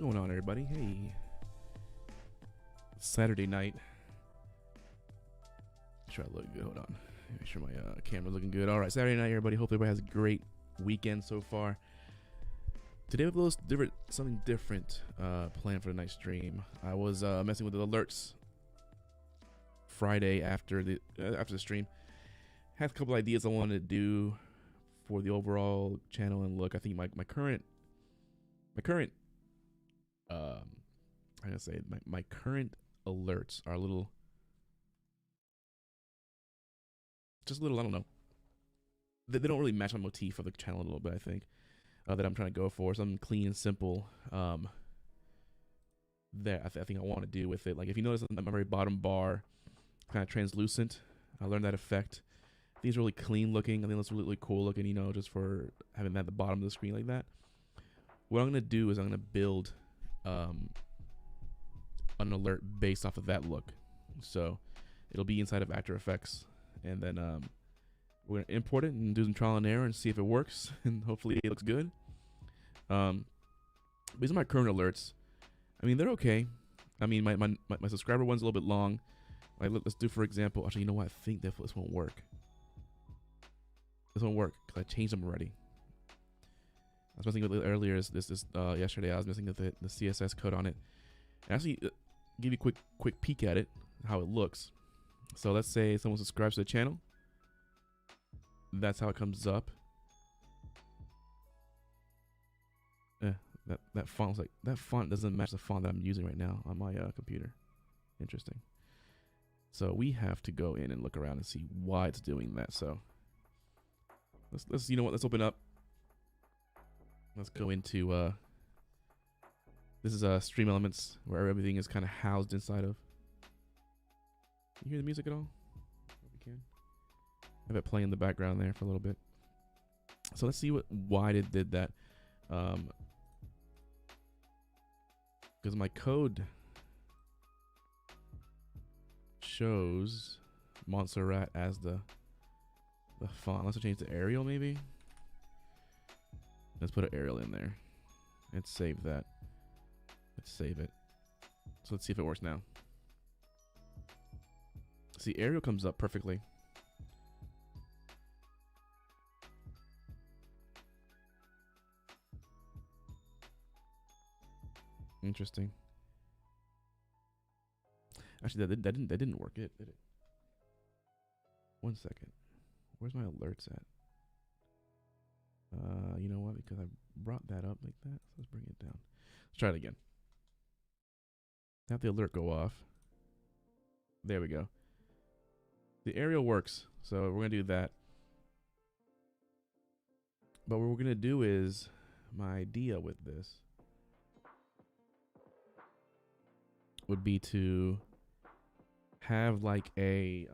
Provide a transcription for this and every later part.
going on, everybody? Hey, Saturday night. Try to look good. Hold on, make sure my camera's looking good. All right, Saturday night, everybody. Hope everybody has a great weekend so far. Today we have a little different, something different planned for the night stream. I was messing with the alerts Friday after the stream. Had a couple ideas I wanted to do for the overall channel and look. I think my current I'm gonna say my current alerts are just a little, I don't know. They don't really match my motif for the channel a little bit, I think. That I'm trying to go for something clean and simple. That I think I want to do with it. Like if you notice on my very bottom bar, kind of translucent. I learned that effect. I think it's really clean looking. I think it's really cool looking, you know, just for having that at the bottom of the screen like that. What I'm gonna do is I'm gonna build an alert based off of that look. So it'll be inside of After Effects, and then we're gonna import it and do some trial and error and see if it works, and hopefully it looks good. These are my current alerts. I mean, they're okay. I mean, my subscriber one's a little bit long. Like, let's do, for example, actually, you know what? I think this won't work. This won't work because I changed them already. I was messing with it earlier. Yesterday I was messing with the CSS code on it. And actually, give you a quick peek at it, how it looks. So let's say someone subscribes to the channel. That's how it comes up. That font's like, that font doesn't match the font that I'm using right now on my computer. Interesting. So we have to go in and look around and see why it's doing that. So let's you know what? Let's open up. Let's go into this is Stream Elements, where everything is kind of housed inside of. Can you hear the music at all? Hope you can. Have it playing in the background there for a little bit. So let's see why it did that. Because my code shows Montserrat as the font. Let's change to Arial maybe. Let's put an Arial in there. Let's save that. Let's save it. So let's see if it works now. See, Arial comes up perfectly. Interesting. Actually, that didn't work. Did it? 1 second. Where's my alerts at? You know what? Because I brought that up like that, so let's bring it down. Let's try it again. Have the alert go off. There we go. The Arial works, so we're gonna do that. But what we're gonna do is, my idea with this would be to have like a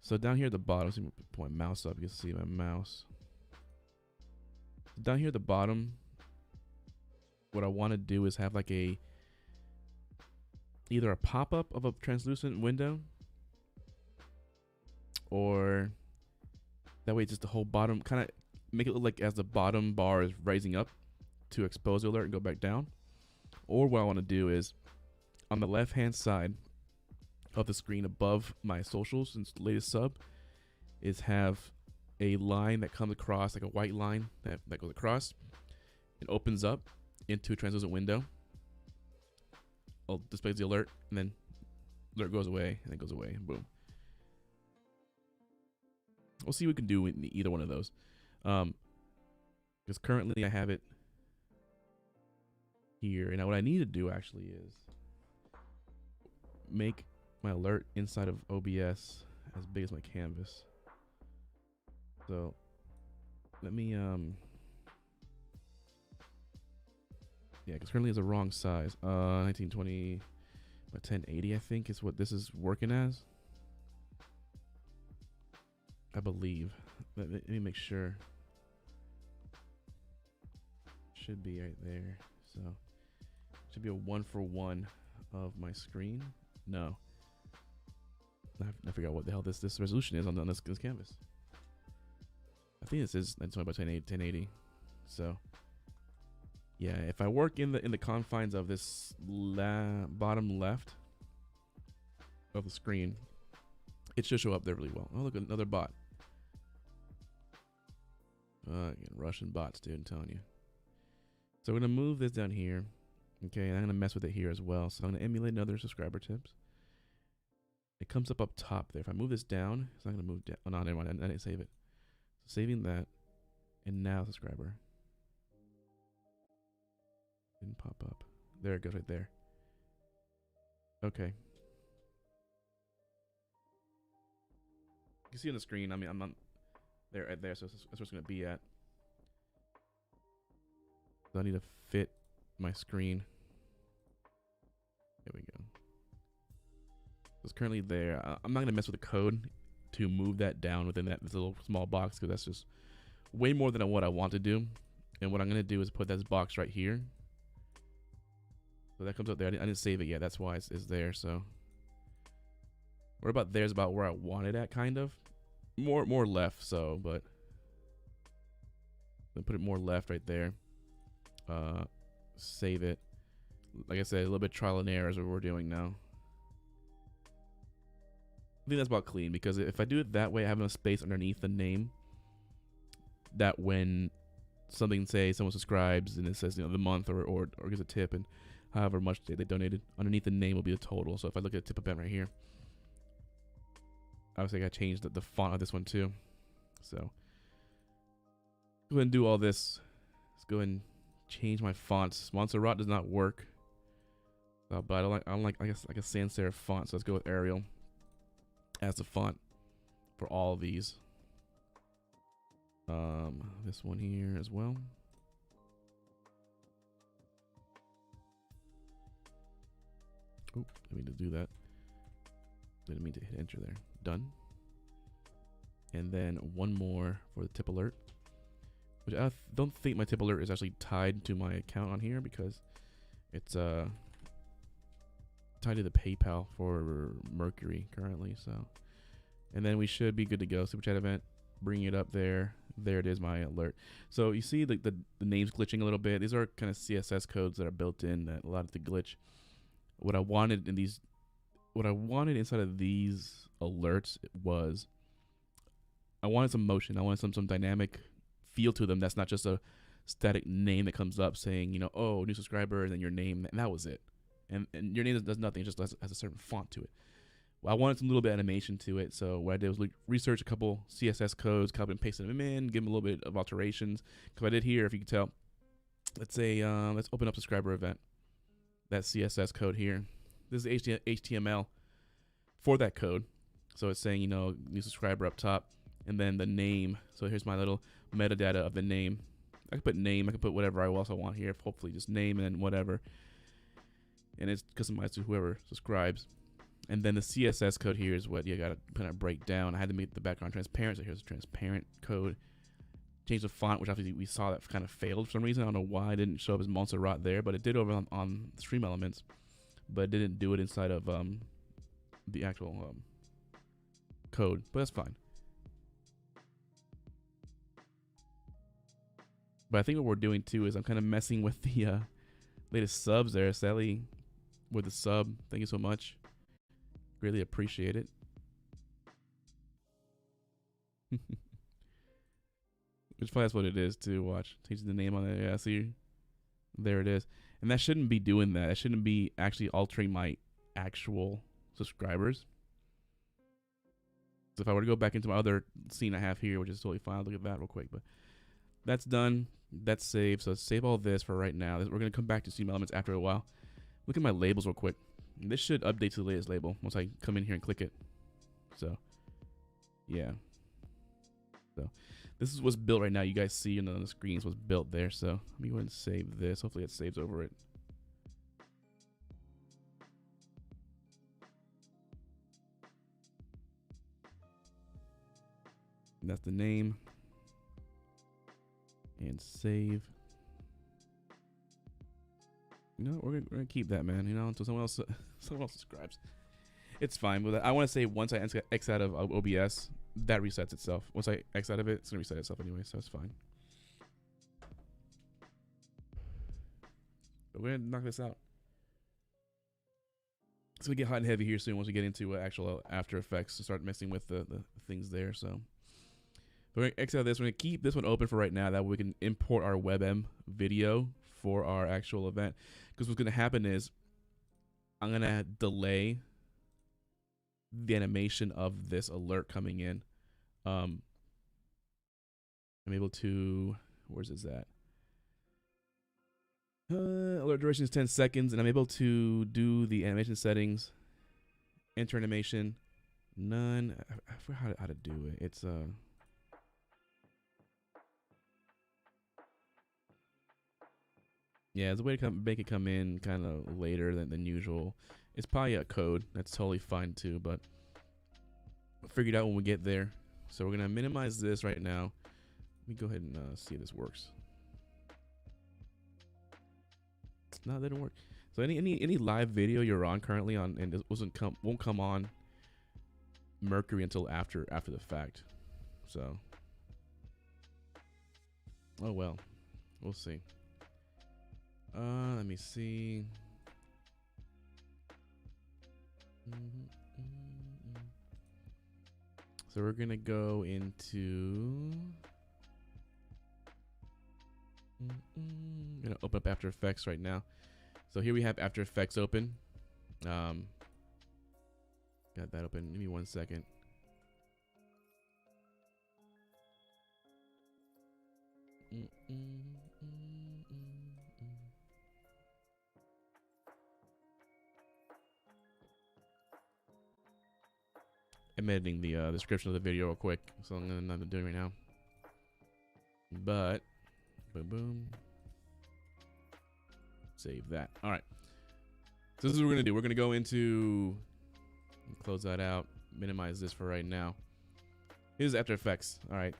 so down here at the bottom, so let me put my mouse up, you can see my mouse. Down here at the bottom, what I want to do is have like either a pop-up of a translucent window, or that way just the whole bottom, kind of make it look like as the bottom bar is rising up to expose the alert and go back down. Or what I want to do is on the left hand side of the screen above my socials and latest sub is have a line that comes across, like a white line that goes across and opens up into a translucent window. I'll display the alert, and then alert goes away, and then goes away, and boom. We'll see what we can do with either one of those. Because currently I have it here, and now what I need to do actually is make my alert inside of OBS as big as my canvas. So let me yeah, because currently it's the wrong size. 1920 by 1080 I think is what this is working as, I believe. Let me make sure. Should be right there. So should be a 1-for-1 of my screen. No, I figure out what the hell this resolution is on this canvas. I think this is 1920 by 1080. So Yeah, if I work in the confines of this bottom left of the screen, it should show up there really well. Oh, look, another bot. Again, Russian bots, dude, I'm telling you. So we're gonna move this down here. Okay, and I'm gonna mess with it here as well. So I'm gonna emulate another subscriber tips. It comes up top there. If I move this down, it's not gonna move down. Oh, no, never mind. I didn't save it. So saving that, and now subscriber. Didn't pop up. There it goes right there. Okay. You can see on the screen. I mean, I'm not there right there, so that's where it's gonna be at. So I need to fit my screen. There we go. So it's currently there. I'm not gonna mess with the code to move that down within this little small box, because that's just way more than what I want to do. And what I'm gonna do is put this box right here. So that comes up there. I didn't save it yet. That's why it's there. So what about there's about where I want it at, kind of. More left. So, but then put it more left right there. Save it. Like I said, a little bit trial and error is what we're doing now. I think that's about clean, because if I do it that way, I have enough space underneath the name that when something, say someone subscribes and it says, you know, the month or gives a tip and however much they donated, underneath the name will be the total. So if I look at tip event right here, obviously I got to change the font of this one too. So go ahead and do all this. Let's go ahead and change my fonts. Montserrat does not work, but I don't like I guess like a sans serif font. So let's go with Arial as the font for all of these. This one here as well. Oh, I mean to do that. Didn't mean to hit enter there. Done. And then one more for the tip alert, which I don't think my tip alert is actually tied to my account on here, because it's tied to the PayPal for Mercury currently. So, and then we should be good to go. Super chat event, bring it up there. There it is, my alert. So you see the names glitching a little bit. These are kind of CSS codes that are built in that allow it to glitch. What I wanted inside of these alerts was, I wanted some motion. I wanted some dynamic feel to them. That's not just a static name that comes up saying, you know, oh, new subscriber, and then your name, and that was it. And your name does nothing. It just has a certain font to it. Well, I wanted some little bit of animation to it. So what I did was research a couple CSS codes, copy and paste them in, give them a little bit of alterations. Because I did here, if you can tell, let's say, let's open up subscriber event. That CSS code here. This is HTML for that code. So it's saying, you know, new subscriber up top, and then the name. So here's my little metadata of the name. I can put name, I can put whatever else I want here. Hopefully just name and whatever. And it's customized to whoever subscribes. And then the CSS code here is what you gotta kind of break down. I had to make the background transparent, so here's a transparent code. Change the font, which obviously we saw that kind of failed for some reason. I don't know why it didn't show up as Montserrat there, but it did over on Stream Elements, but it didn't do it inside of the actual code, but that's fine. But I think what we're doing too is I'm kind of messing with the latest subs there. Sally with the sub, thank you so much. Really appreciate it. Which probably that's what it is too. Watch, changing the name on it. Yeah, see, there it is. And that shouldn't be doing that. It shouldn't be actually altering my actual subscribers. So if I were to go back into my other scene I have here, which is totally fine, I'll look at that real quick. But that's done. That's saved. So save all this for right now. We're gonna come back to Stream Elements after a while. Look at my labels real quick. And this should update to the latest label once I come in here and click it. So yeah. So this is what's built right now. You guys see on the screen is what's built there. So let me go ahead and save this. Hopefully it saves over it. And that's the name. And save. You know, we're gonna keep that, man. You know, until someone else subscribes. It's fine. But I want to say once I X out of OBS, that resets itself. Once I X out of it, it's gonna reset itself anyway, so it's fine. But we're gonna knock this out. It's gonna get hot and heavy here soon once we get into actual After Effects and start messing with the things there. So we're gonna exit out this. We're gonna keep this one open for right now. That way we can import our Webm video for our actual event. Because what's gonna happen is I'm gonna delay the animation of this alert coming in. I'm able to, where's this at? Alert duration is 10 seconds, and I'm able to do the animation settings, enter animation, none. I forgot how to do it. It's yeah, there's a way to make it come in kind of later than usual. It's probably a code. That's totally fine too, but we'll figure it out when we get there. So we're gonna minimize this right now. Let me go ahead and see if this works. No, that didn't work. So any live video you're on currently on, and it won't come on Mercury until after the fact. So, oh well, we'll see. Let me see. So we're gonna go into. I'm gonna open up After Effects right now. So here we have After Effects open. Got that open. Give me 1 second. I'm editing the description of the video real quick, so I'm not doing right now. But boom, boom. Save that. All right. So this is what we're gonna do. We're gonna go into, close that out, minimize this for right now. Here's After Effects. All right.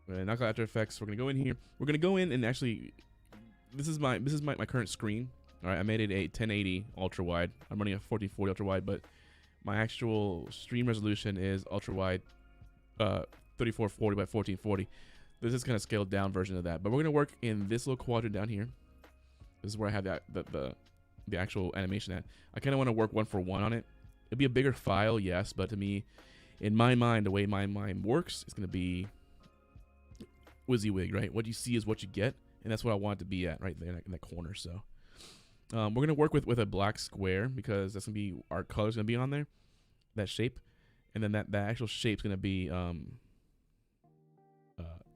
We're gonna knock out After Effects. We're gonna go in here. We're gonna go in and actually, this is my current screen. All right. I made it a 1080 ultra wide. I'm running a 1440 ultra wide, but my actual stream resolution is ultra wide, 3440 by 1440. This is kind of scaled down version of that, but we're gonna work in this little quadrant down here. This is where I have the actual animation at. I kind of want to work 1-for-1 on it. It'd be a bigger file, yes, but to me, in my mind, the way my mind works, it's gonna be WYSIWYG, right? What you see is what you get, and that's what I want it to be at right there in that corner. So we're gonna work with a black square because that's gonna be our color's gonna be on there, that shape, and then that actual shape's gonna be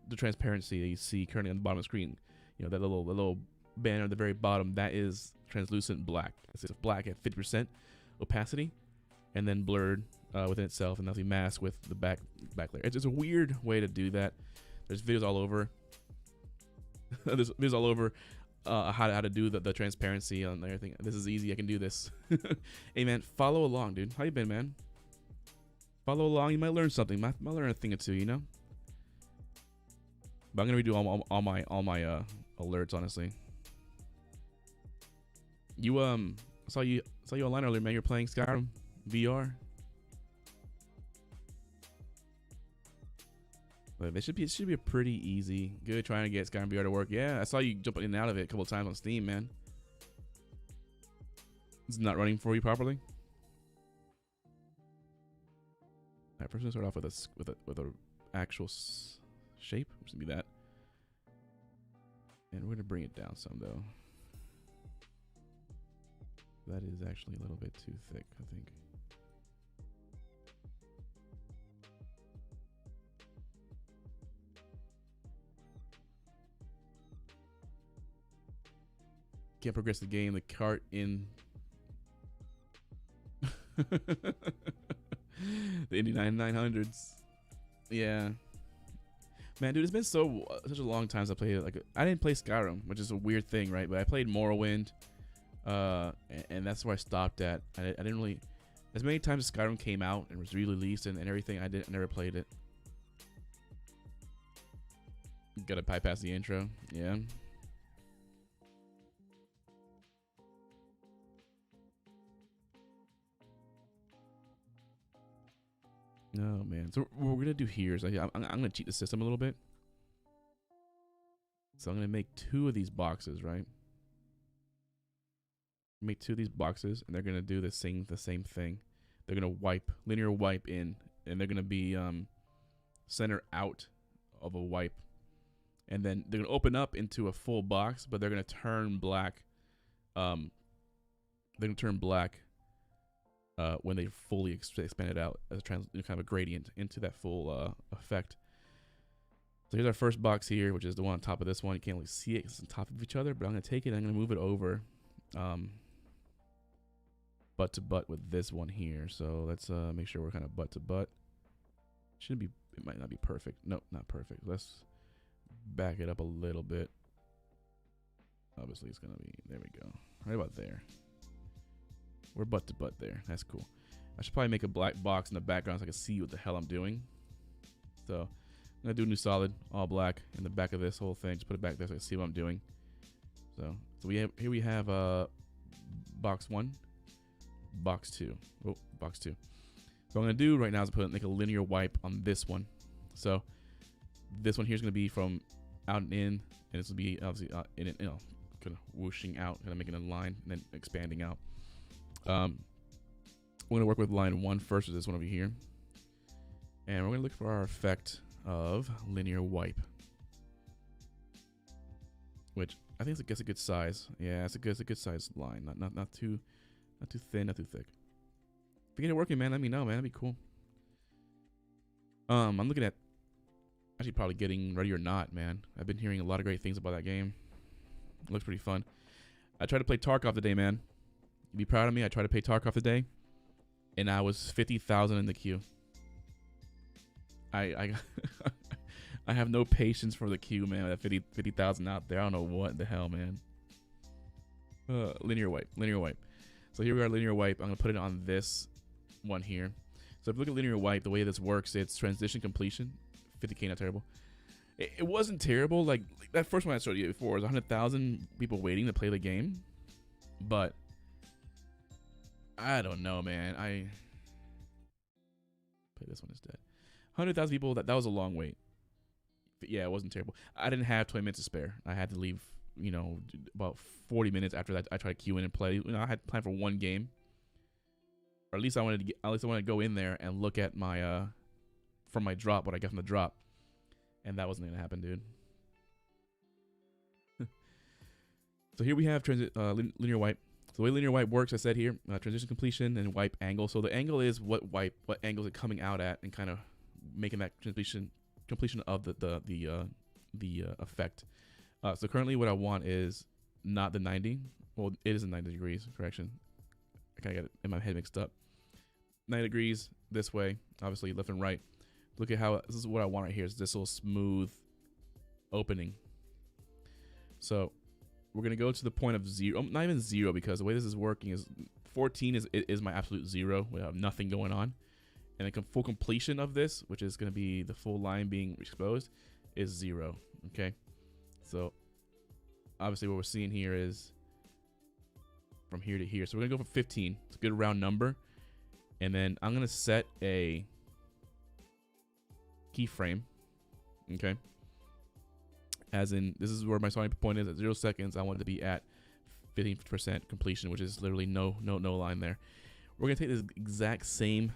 the transparency that you see currently on the bottom of the screen. You know, that little banner at the very bottom, that is translucent black. It's black at 50% opacity, and then blurred within itself, and that's masked with the back layer. It's a weird way to do that. There's videos all over. There's videos all over how to do the transparency on everything. This is easy. I can do this. Hey man, follow along, dude. How you been, man? Follow along. You might learn something. Might learn a thing or two, you know. But I'm gonna redo all my alerts, honestly. You I saw you online earlier, man. You're playing Skyrim VR. But it should be a pretty easy. Good trying to get Skyrim VR to work. Yeah, I saw you jumping in and out of it a couple of times on Steam, man. It's not running for you properly. Alright, first I'm gonna start off with a actual shape, which would be that, and we're gonna bring it down some though. That is actually a little bit too thick, I think. Can't progress the game. The cart in the Indy 900s. Yeah. Man, dude, it's been such a long time since I played it. I didn't play Skyrim, which is a weird thing, right? But I played Morrowind, and that's where I stopped at. I didn't really, as many times as Skyrim came out and was re-released and everything, I never played it. Gotta bypass the intro, yeah. Oh man, so what we're gonna do here is I'm gonna cheat the system a little bit. So I'm gonna make 2 of these boxes, right? make 2 of these boxes, and they're gonna do the same thing. They're gonna wipe, linear wipe in, and they're gonna be center out of a wipe, and then they're gonna open up into a full box, but they're gonna turn black. They're gonna turn black when they fully expand it out as kind of a gradient into that full effect. So here's our first box here, which is the one on top of this one. You can't really see it because it's on top of each other, but I'm gonna take it and I'm gonna move it over butt to butt with this one here. So let's make sure we're kind of butt to butt. Shouldn't be, it might not be perfect. Nope, not perfect. Let's back it up a little bit. Obviously it's gonna be, there we go. Right about there. We're butt to butt there. That's cool. I should probably make a black box in the background so I can see what the hell I'm doing. So I'm gonna do a new solid, all black in the back of this whole thing. Just put it back there so I can see what I'm doing. So we have, here we have box 1, box 2. Oh, box 2. So what I'm gonna do right now is make a linear wipe on this one. So this one here is gonna be from out and in, and this will be obviously in it, you know, kind of whooshing out, kind of making a line and then expanding out. We're gonna work with line 1 first, with this one over here, and we're gonna look for our effect of linear wipe, which I think is a good size. Yeah, it's a good size line. Not too thin, not too thick. If you get it working, man, let me know, man. That'd be cool. I'm looking at actually probably getting Ready or Not, man. I've been hearing a lot of great things about that game. It looks pretty fun. I tried to play Tarkov today, man. You'd be proud of me. I tried to play Tarkov today, and I was 50,000 in the queue. I I have no patience for the queue, man. At 50,000 out there, I don't know what the hell, man. Linear wipe. So here we are, linear wipe. I'm gonna put it on this one here. So if you look at linear wipe, the way this works, it's transition completion. 50K, not terrible. It wasn't terrible. Like that first one I showed you before was 100,000 people waiting to play the game, but I don't know, man. I play this one instead. 100,000 people. That was a long wait. Yeah, it wasn't terrible. I didn't have 20 minutes to spare. I had to leave, you know, about 40 minutes after that. I tried to queue in and play. You know, I had planned for one game, or at least I wanted to get, at least I wanted to go in there and look at my from my drop, what I got from the drop, and that wasn't gonna happen, dude. So here we have linear wipe. So the way linear wipe works, I said here, transition completion and wipe angle. So the angle is what angle is it coming out at, and kind of making that completion of the effect. So currently what I want is not the 90. Well, it is in 90 degrees, correction. I kind of got it in my head mixed up. 90 degrees this way, obviously left and right. Look at how, this is what I want right here, is this little smooth opening. So we're gonna go to the point of 0, not even 0, because the way this is working is 14 is my absolute 0. We have nothing going on. And the full completion of this, which is going to be the full line being exposed, is 0. Okay, so obviously what we're seeing here is from here to here. So we're gonna go for 15. It's a good round number, and then I'm gonna set a keyframe. Okay, as in this is where my starting point is at 0 seconds. I want it to be at 15% completion, which is literally no line there. We're gonna take this exact same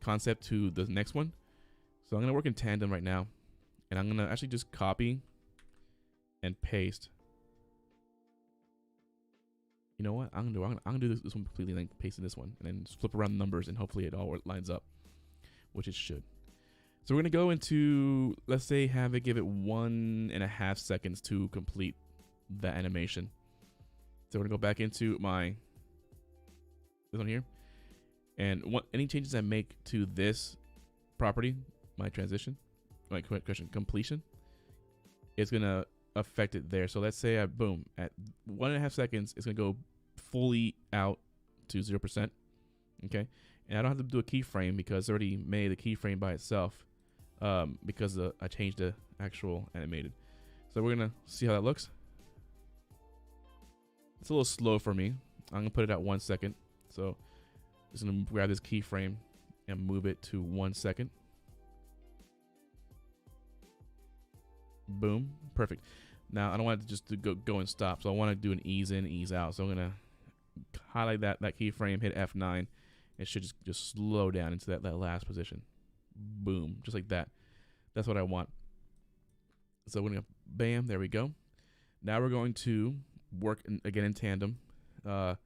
concept to the next one. So I'm gonna work in tandem right now, and I'm gonna actually just copy and paste. You know what I'm gonna do this one completely, then paste in this one, and then just flip around the numbers, and hopefully it all lines up, which it should. So we're gonna go into, let's say, give it 1.5 seconds to complete the animation. So we're gonna go back into this one here. And any changes I make to this property, my transition, my completion, it's gonna affect it there. So let's say boom, at 1.5 seconds, it's gonna go fully out to 0%. Okay, and I don't have to do a keyframe because I already made the keyframe by itself, because I changed the actual animated. So we're gonna see how that looks. It's a little slow for me. I'm gonna put it at 1 second. So just gonna grab this keyframe and move it to 1 second. Boom, perfect. Now I don't want it to just go and stop, so I want to do an ease in, ease out. So I'm gonna highlight that keyframe, hit F9. It should just slow down into that last position. Boom, just like that. That's what I want. So we're gonna bam, there we go. Now we're going to work again in tandem. I'm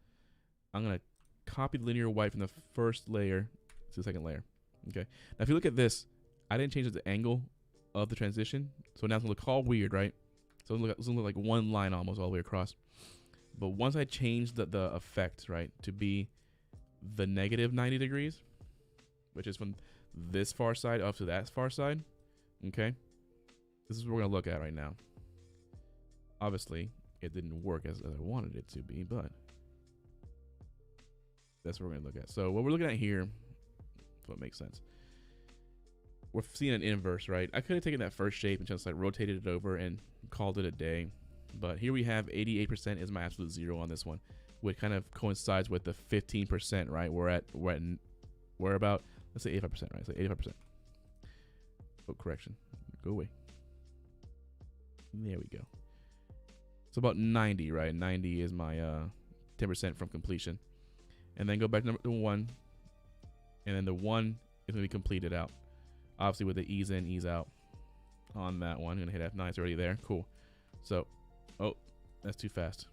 gonna copy the linear white from the first layer to the second layer. Okay. Now if you look at this, I didn't change the angle of the transition, so now it's gonna look all weird, right? So it's gonna look like one line almost all the way across. But once I change the effect, right, to be the negative 90 degrees, which is from this far side up to that far side, okay? This is what we're gonna look at right now. Obviously, it didn't work as I wanted it to be, but that's what we're gonna look at. So what we're looking at here, if it makes sense, we're seeing an inverse, right? I could have taken that first shape and just like rotated it over and called it a day, but here we have 88% is my absolute zero on this one, which kind of coincides with the 15%, right? We're about, let's say 85%, right? So 85%. Oh, correction, go away. There we go. So about 90, right? 90 is my 10% from completion. And then go back to number 1. And then the 1 is going to be completed out. Obviously with the ease in, ease out on that one. I'm going to hit F9. It's already there. Cool. So, oh, that's too fast.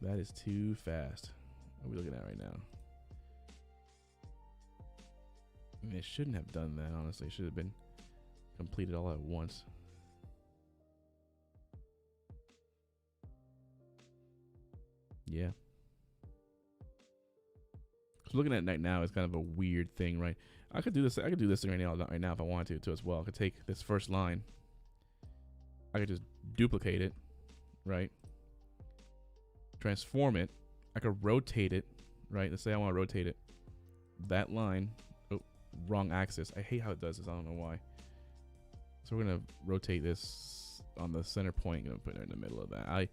That is too fast. What are we looking at right now? I mean, it shouldn't have done that, honestly. It should have been completed all at once. Yeah. So looking at it right now is kind of a weird thing, right? I could do this. I could do this thing right now if I wanted to as well. I could take this first line. I could just duplicate it, right? Transform it. I could rotate it, right? Let's say I want to rotate it. That line. Oh, wrong axis. I hate how it does this. I don't know why. So we're gonna rotate this on the center point. Gonna put it in the middle of that. I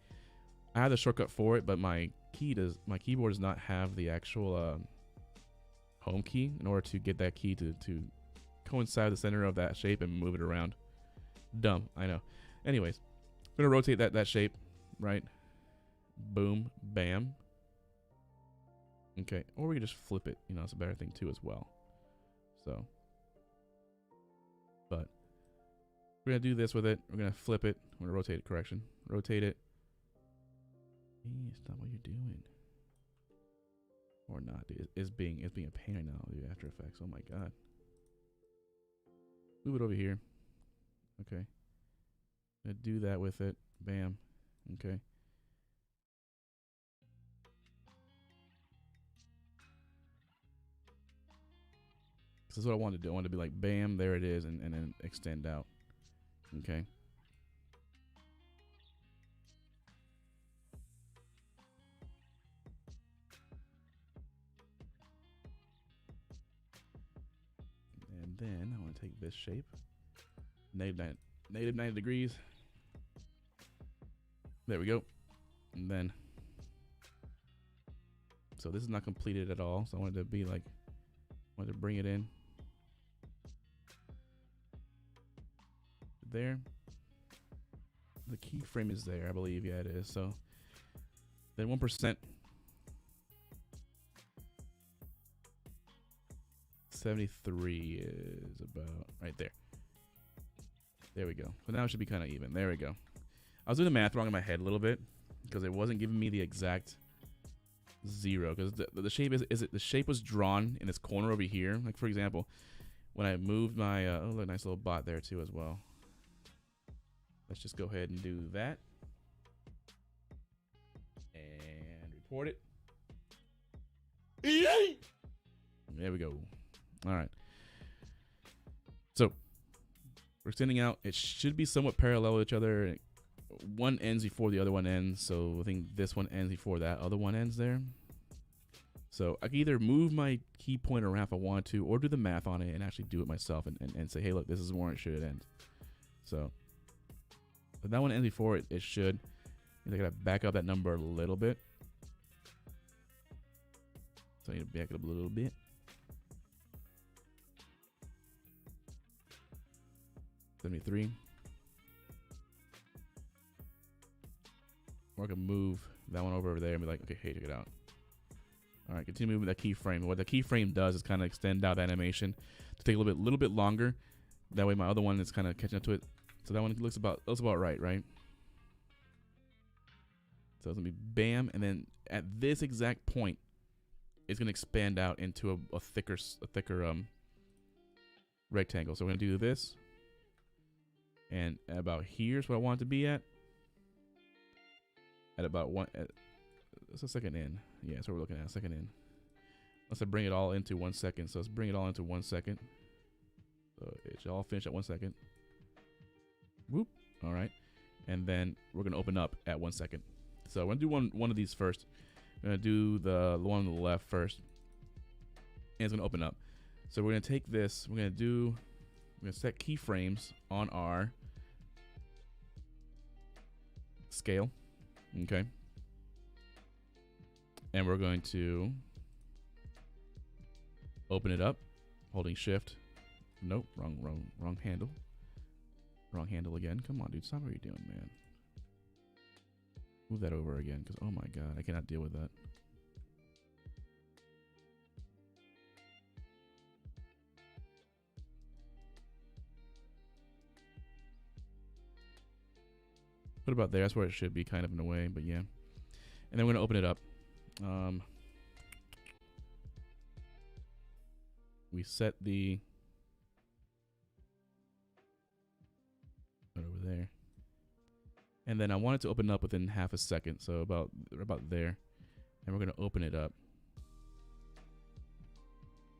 have the shortcut for it, but my keyboard does not have the actual home key in order to get that key to coincide the center of that shape and move it around. Dumb, I know. Anyways, I'm gonna rotate that shape, right? Boom, bam. Okay, or we can just flip it. You know, it's a better thing too as well. So, but we're gonna do this with it. We're gonna flip it. We're gonna rotate it. Correction. Rotate it. Hey, stop what you're doing. Or not, dude. It's being a pain right now, dude. After Effects. Oh my god. Move it over here. Okay. Gonna do that with it. Bam. Okay. This is what I wanted to do. I wanted to be like, bam, there it is, and then extend out. Okay. And then I want to take this shape. Negative 90 degrees. There we go. And then, so this is not completed at all. So I wanted to be like, wanted to bring it in. There. The keyframe is there, I believe. Yeah, it is. So then 1%. 73 is about right there. There we go. So now it should be kind of even. There we go. I was doing the math wrong in my head a little bit because it wasn't giving me the exact zero, because the shape the shape was drawn in this corner over here. Like for example, when I moved my oh, look, nice little bot there too as well. Let's just go ahead and do that and report it. There we go. All right. So we're extending out. It should be somewhat parallel with each other. One ends before the other one ends. So I think this one ends before that other one ends there. So I can either move my key pointer around if I want to, or do the math on it and actually do it myself and say, hey, look, this is where it should end. So if that one ends before it should. I gotta back up that number a little bit. So I need to back it up a little bit. .73. Or Or I can move that one over there and be like, okay, hey, check it out. All right, continue moving that keyframe. What the keyframe does is kind of extend out the animation to take a little bit longer. That way my other one is kind of catching up to it. So that one looks about right? So it's gonna be bam, and then at this exact point, it's gonna expand out into a thicker rectangle. So we're gonna do this, and about here's what I want it to be at. At about that's a second in. Yeah, that's what we're looking at, a second in. Let's bring it all into 1 second. So let's bring it all into 1 second. So it should all finish at 1 second. Whoop. All right, and then we're gonna open up at 1 second. So we're gonna do one of these first. We're gonna do the one on the left first, and it's gonna open up. So we're gonna take this. We're gonna set keyframes on our scale. Okay. And we're going to open it up, holding shift. Nope, wrong handle. Wrong handle again. Come on, dude. Stop what you're doing, man. Move that over again, because oh my god, I cannot deal with that. What about there? That's where it should be, kind of in a way, but yeah. And then we're gonna open it up. We set the right over there, and then I want it to open up within half a second, so about there, and we're gonna open it up.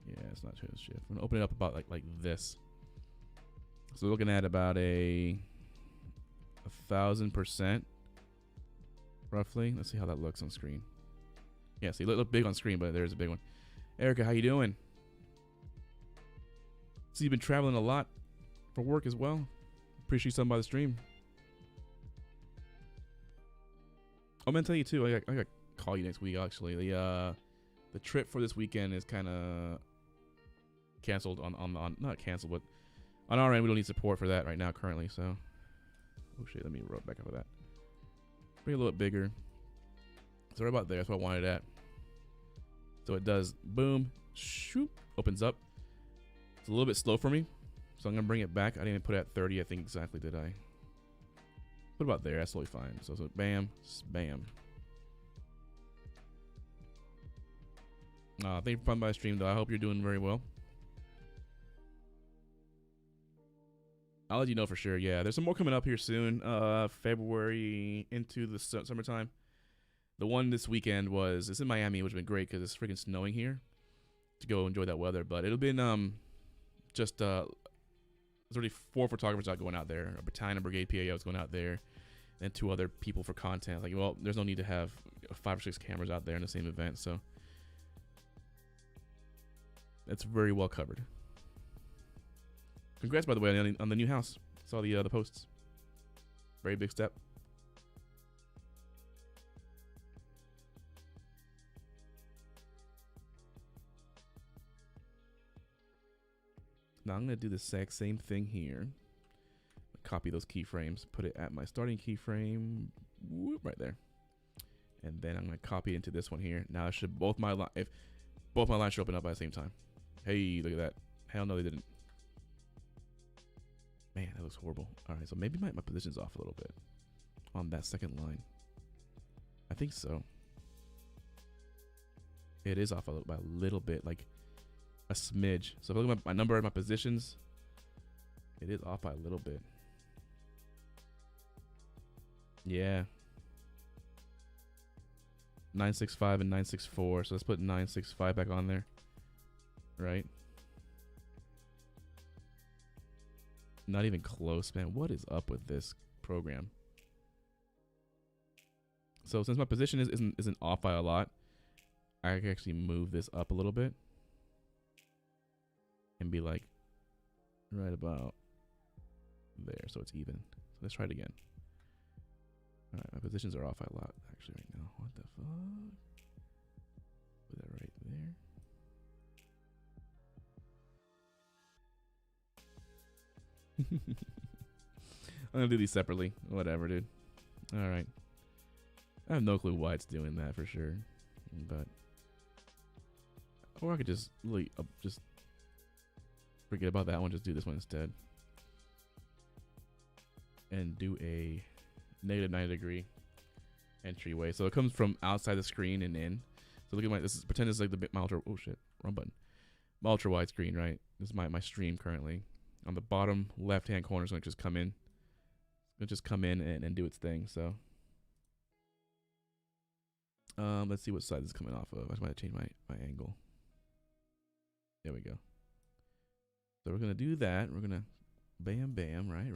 Yeah, it's not trying to shift. We're gonna open it up about like this. So we're looking at about a 1,000% roughly. Let's see how that looks on screen. Yeah, see, look big on screen, but there's a big one. Erica, how you doing? So you've been traveling a lot for work as well. Appreciate you stopping by the stream. I'm gonna tell you too. I got to call you next week. Actually, the trip for this weekend is kind of canceled on not canceled, but on our end we don't need support for that right now currently. So, oh shit, let me rub back up with that. Bring it a little bit bigger. So right about there. That's what I wanted it at. So it does boom, shoop, opens up. It's a little bit slow for me, so I'm gonna bring it back. I didn't even put it at 30, I think exactly, did I? What about there? That's totally fine. So bam, bam. Thank you for coming by the stream, though. I hope you're doing very well. I'll let you know for sure. Yeah, there's some more coming up here soon. February into the summertime. The one this weekend it's in Miami, which has been great because it's freaking snowing here. To go enjoy that weather, but it'll been there's already 4 photographers out going out there. A battalion and brigade PAO is going out there, and 2 other people for content. Like, well, there's no need to have 5 or 6 cameras out there in the same event, so it's very well covered. Congrats, by the way, on the new house. Saw the posts. Very big step. Now I'm going to do the exact same thing here. Copy those keyframes, put it at my starting keyframe, whoop, right there. And then I'm going to copy into this one here. Now it should both my lines should open up at the same time. Hey, look at that. Hell no, they didn't. Man, that looks horrible. All right, so maybe my position's off a little bit on that second line. I think so. It is off by a little bit, like a smidge. So if I look at my number and my positions, it is off by a little bit. Yeah. 965 and 964. So let's put 965 back on there. Right? Not even close, man. What is up with this program? So since my position isn't off by a lot, I can actually move this up a little bit and be like right about there, so it's even. So let's try it again. All right, my positions are off by a lot actually right now. What the fuck? Put that right there. I'm gonna do these separately. Whatever, dude. All right. I have no clue why it's doing that for sure, but or I could just really just forget about that one. Just do this one instead, and do a negative 90 degree entryway. So it comes from outside the screen and in. So look at my, this is, pretend it's like my ultra, oh shit, wrong button. My ultra wide screen, right? This is my stream currently. On the bottom left hand corner is going to just come in. It'll just come in and do its thing. So let's see what side this is coming off of. I just want to change my angle. There we go. So we're going to do that. We're going to bam, bam, right.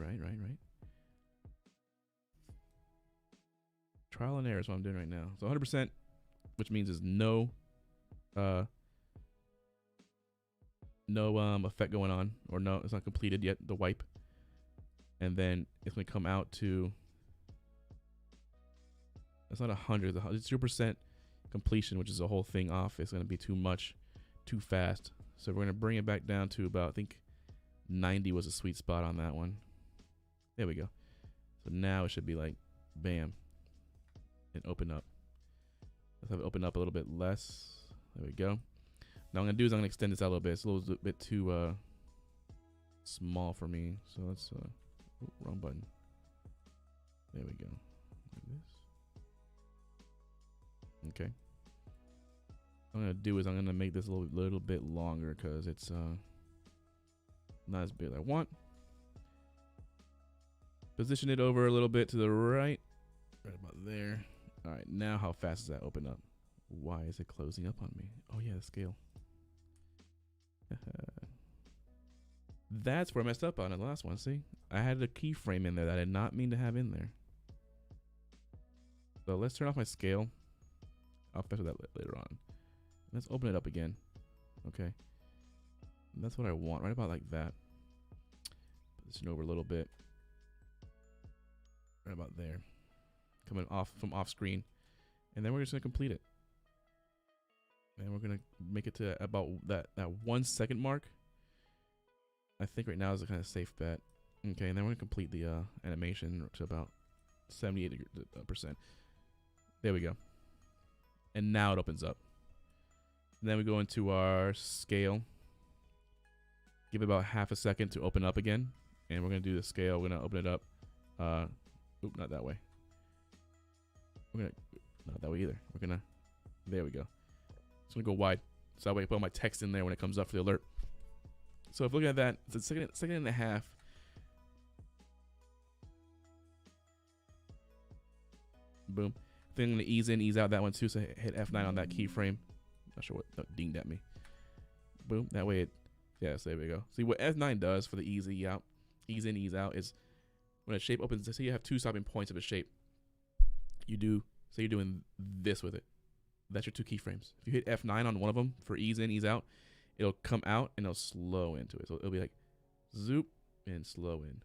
Trial and error is what I'm doing right now. So 100%, which means is no effect going on, or no, it's not completed yet, the wipe. And then it's going to come out to, it's not 100, it's 0% completion, which is the whole thing off. It's going to be too much, too fast. So we're going to bring it back down to about, I think 90 was a sweet spot on that one. There we go. So now it should be like, bam, and open up. Let's have it open up a little bit less. There we go. Now what I'm going to do is I'm going to extend this out a little bit. It's a little bit too small for me. So let's, wrong button. There we go. Like this. Okay. What I'm going to do is I'm going to make this a little bit longer because it's not as big as I want. Position it over a little bit to the right. Right about there. All right, now how fast does that open up? Why is it closing up on me? Oh yeah, the scale. That's where I messed up on the last one. See, I had a keyframe in there that I did not mean to have in there. So let's turn off my scale. I'll fix that later on. Let's open it up again. Okay. And that's what I want, right about like that. Position over a little bit. Right about there. Coming off from off screen. And then we're just gonna complete it. And we're gonna make it to about that 1 second mark. I think right now is a kind of safe bet. Okay, and then we're gonna complete the animation to about 78%. There we go. And now it opens up. And then we go into our scale. Give it about half a second to open up again. And we're gonna do the scale. We're gonna open it up. Oop, not that way. We're gonna, not that way either. We're gonna, there we go. It's gonna go wide. So that way I put all my text in there when it comes up for the alert. So if looking at that, it's a second and a half. Boom. Then I'm gonna ease in, ease out that one too. So hit F9 on that keyframe. Not sure what dinged at me. Boom. That way it, yes, there we go. See what F9 does for the ease out, ease in, ease out is when a shape opens. Say you have two stopping points of a shape. You do, say you're doing this with it. That's your two keyframes. If you hit F9 on one of them for ease in, ease out, it'll come out and it'll slow into it. So it'll be like zoop and slow in.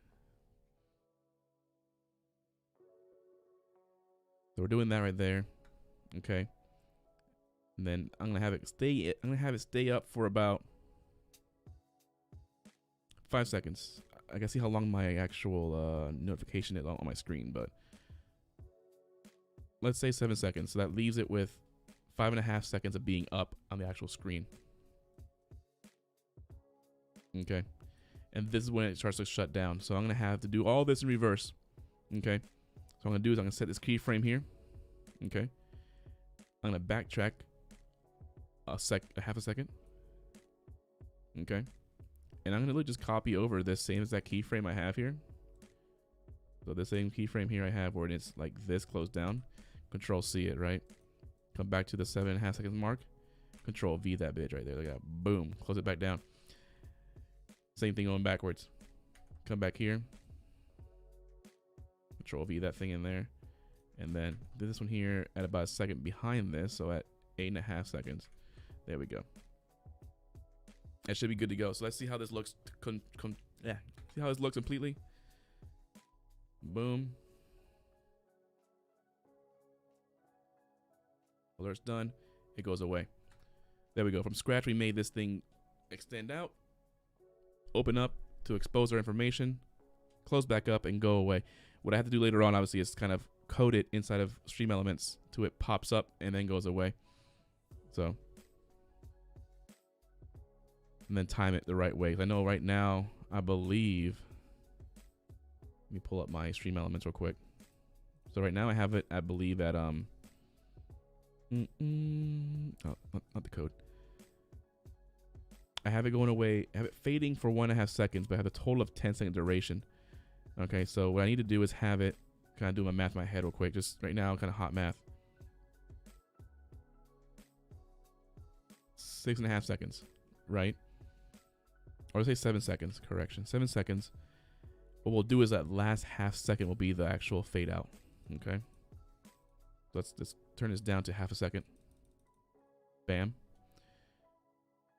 So we're doing that right there. Okay. And then I'm gonna have it stay up for about 5 seconds. I can see how long my actual notification is on my screen, but let's say 7 seconds. So that leaves it with 5.5 seconds of being up on the actual screen. Okay. And this is when it starts to shut down. So I'm going to have to do all this in reverse. Okay. So what I'm going to do is I'm going to set this keyframe here. Okay. I'm going to backtrack a half a second. Okay. And I'm going to just copy over this same exact keyframe I have here. So the same keyframe here I have where it's like this closed down. Control C it, right? Come back to the 7.5 seconds mark. Control V that bitch right there. Look at that. Boom. Close it back down. Same thing going backwards. Come back here. Control V that thing in there. And then do this one here at about a second behind this. So at 8.5 seconds. There we go. That should be good to go. So let's see how this looks. See how this looks completely. Boom. Alert's done. It goes away. There we go. From scratch, we made this thing extend out, open up to expose our information, close back up, and go away. What I have to do later on, obviously, is kind of code it inside of Stream Elements to it pops up and then goes away. So, and then time it the right way. 'Cause I know right now, I believe, let me pull up my Stream Elements real quick. So right now I have it, I believe at, oh, not the code. I have it going away, I have it fading for 1.5 seconds, but I have a total of 10-second duration. Okay, so what I need to do is have it, kind of do my math in my head real quick, just right now, kind of hot math. 6.5 seconds, right? Or let's say 7 seconds, correction, 7 seconds. What we'll do is that last half second will be the actual fade out, okay? Let's just turn this down to 1/2 second. Bam.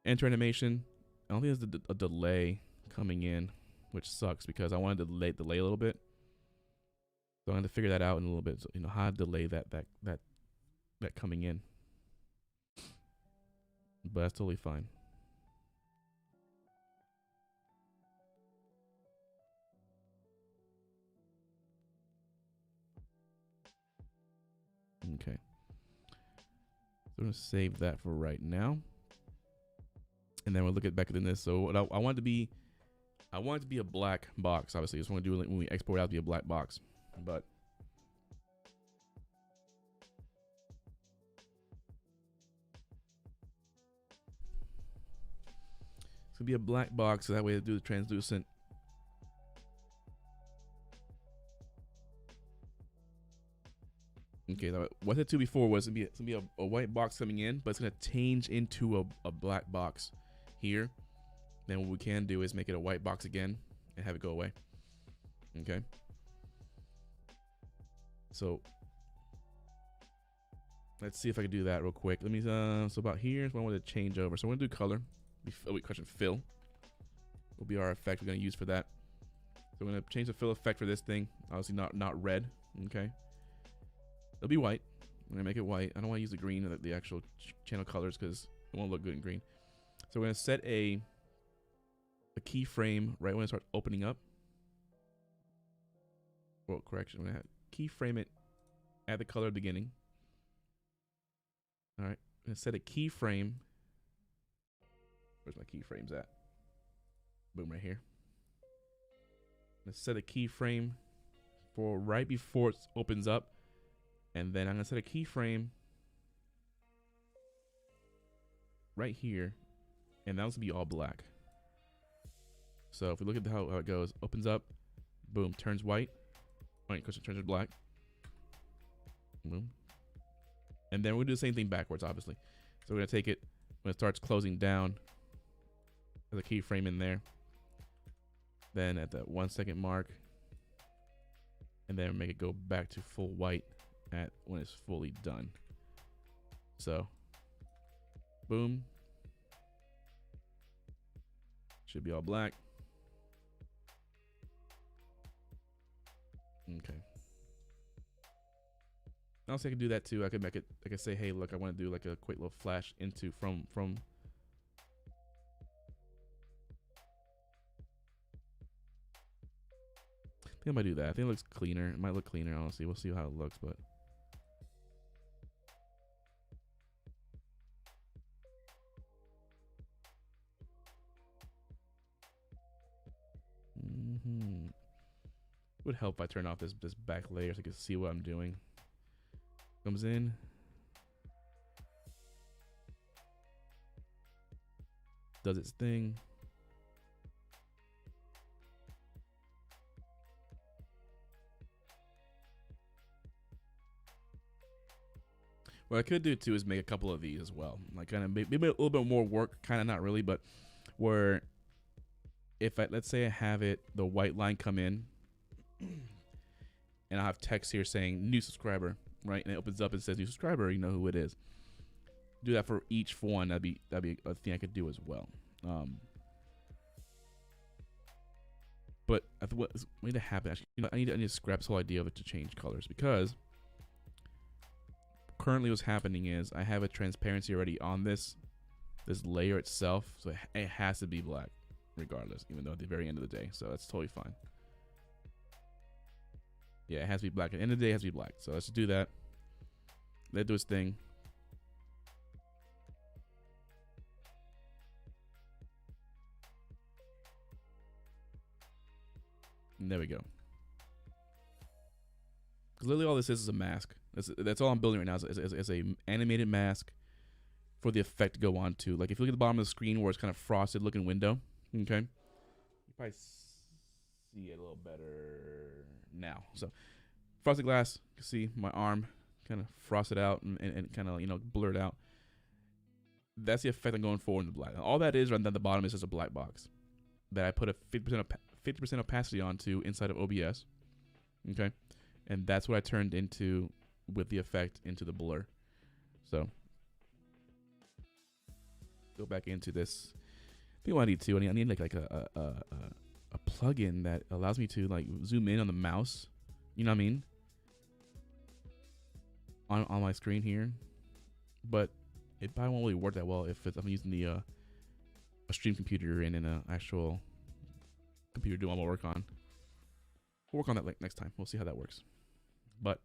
Enter animation. I don't think there's a delay coming in, which sucks because I wanted to delay a little bit. So I'm going to figure that out in a little bit. So, you know, how to delay that coming in. But that's totally fine. Okay. So I'm going to save that for right now. And then we'll look at back at this. So what I want it to be, I want it to be a black box. Obviously, I just want to do it when we export it out to be a black box. But it's gonna be a black box, so that way to do the translucent. Okay, what the two before was it's gonna be a white box coming in, but it's gonna change into a black box here. Then what we can do is make it a white box again and have it go away. Okay. So let's see if I can do that real quick. Let me so about here is what I want to change over. So we're gonna do color. Fill will be our effect we're gonna use for that. So we're gonna change the fill effect for this thing. Obviously not red. Okay. It'll be white. I'm gonna make it white. I don't want to use the green or the actual channel colors because it won't look good in green. So we're gonna set a keyframe right when it starts opening up. Well, correction. I'm gonna keyframe it at the color beginning. All right. I'm gonna set a keyframe. Where's my keyframes at? Boom, right here. I'm gonna set a keyframe for right before it opens up, and then I'm gonna set a keyframe right here, and that's gonna be all black. So if we look at how it goes, opens up, boom, turns white. Right, turns to black. Boom. And then we're gonna do the same thing backwards, obviously. So we're gonna take it when it starts closing down. There's a keyframe in there. Then at the 1 second mark, and then make it go back to full white at when it's fully done. So, boom. Should be all black. Okay. Also, I could do that too. I could make it. I could say, hey, look, I want to do like a quick little flash into from. I think I might do that. I think it looks cleaner. It might look cleaner, honestly. We'll see how it looks, but. Would help if I turn off this back layer so I can see what I'm doing. Comes in. Does its thing. What I could do too is make a couple of these as well. Like kind of maybe a little bit more work, kind of not really, but where if let's say I have the white line come in and I have text here saying new subscriber, right? And it opens up and says new subscriber, you know who it is. Do that for each one. That'd be a thing I could do as well. But I think what need to happen actually, I need to scrap this whole idea of it to change colors, because currently what's happening is I have a transparency already on this layer itself, so it has to be black regardless, even though at the very end of the day. So that's totally fine. Yeah, it has to be black. At the end of the day, it has to be black. So let's do that. Let it do its thing. And there we go. Because literally all this is a mask. That's all I'm building right now is a animated mask for the effect to go on to. Like if you look at the bottom of the screen where it's kind of frosted looking window, okay? You probably see it a little better now. So frosted glass, you can see my arm kind of frosted out and kind of, you know, blurred out. That's the effect I'm going for in the black. All that is right down the bottom is just a black box that I put a 50% opacity onto inside of OBS, okay? And that's what I turned into with the effect into the blur. So go back into this. I think what I need to, I need like a plugin that allows me to like zoom in on the mouse. You know what I mean? On my screen here, but it probably won't really work that well if I'm using the a stream computer and in an actual computer doing all my work on. We'll work on that like next time. We'll see how that works. But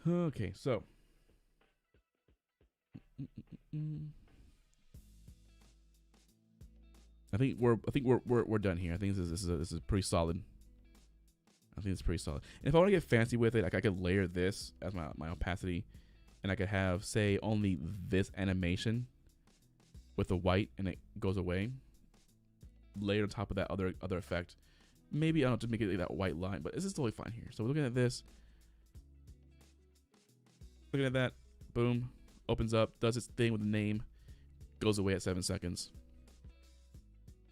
okay, so I think we're done here. I think this is pretty solid. I think it's pretty solid. And if I want to get fancy with it, like I could layer this as my opacity, and I could have say only this animation with the white, and it goes away. Layer on top of that other effect. Maybe I don't just make it like that white line, but this is totally fine here. So we're looking at this, looking at that, boom, opens up, does its thing with the name, goes away at 7 seconds.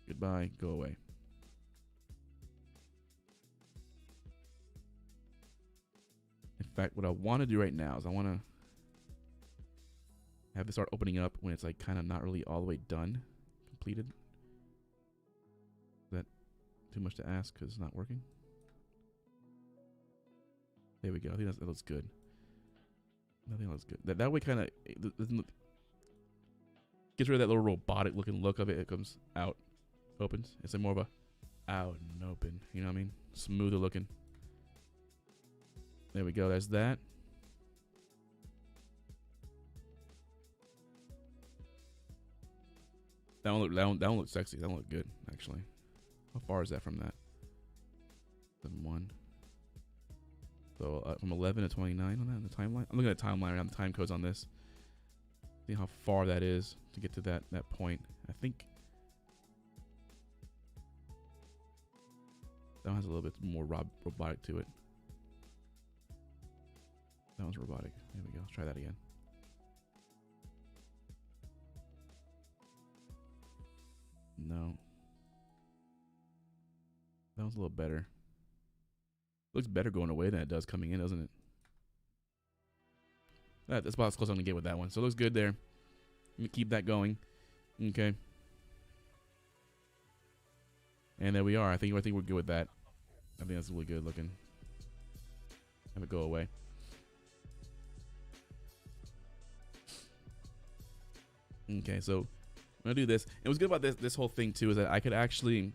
Goodbye, go away. In fact, what I want to do right now is I want to have this start opening up when it's like kind of not really all the way done, completed. Is that too much to ask because it's not working? There we go. I think that looks good. I think that looks good. That way kind of gets rid of that little robotic looking look of it. It comes out, opens. It's like more of a out and open. You know what I mean? Smoother looking. There we go. There's that. That one looks sexy. That one look good, actually. How far is that from that? 1. So from 11 to 29 on that in the timeline. I'm looking at the timeline right now. The time codes on this. See how far that is to get to that point. I think that one has a little bit more robotic to it. That one's robotic. There we go. Let's try that again. No. That one's a little better. Looks better going away than it does coming in, doesn't it? That's about as close as I'm going to get with that one. So it looks good there. Let me keep that going. Okay. And there we are. I think we're good with that. I think that's really good looking. Have it go away. Okay, so I'm gonna do this. And what's good about this whole thing too is that I could actually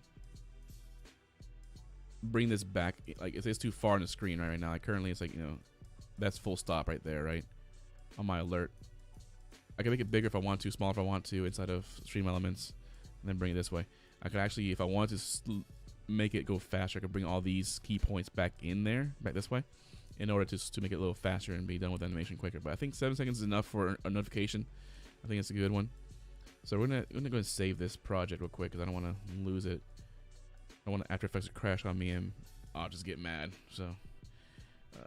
bring this back. Like if it's too far on the screen right now, like currently it's like, you know, that's full stop right there, right? On my alert. I can make it bigger if I want to, smaller if I want to, inside of Stream Elements, and then bring it this way. I could actually, if I wanted to make it go faster, I could bring all these key points back in there, back this way, in order to make it a little faster and be done with animation quicker. But I think 7 seconds is enough for a notification. I think it's a good one. So we're gonna go and save this project real quick because I don't want to lose it. I want After Effects to crash on me and I'll just get mad. So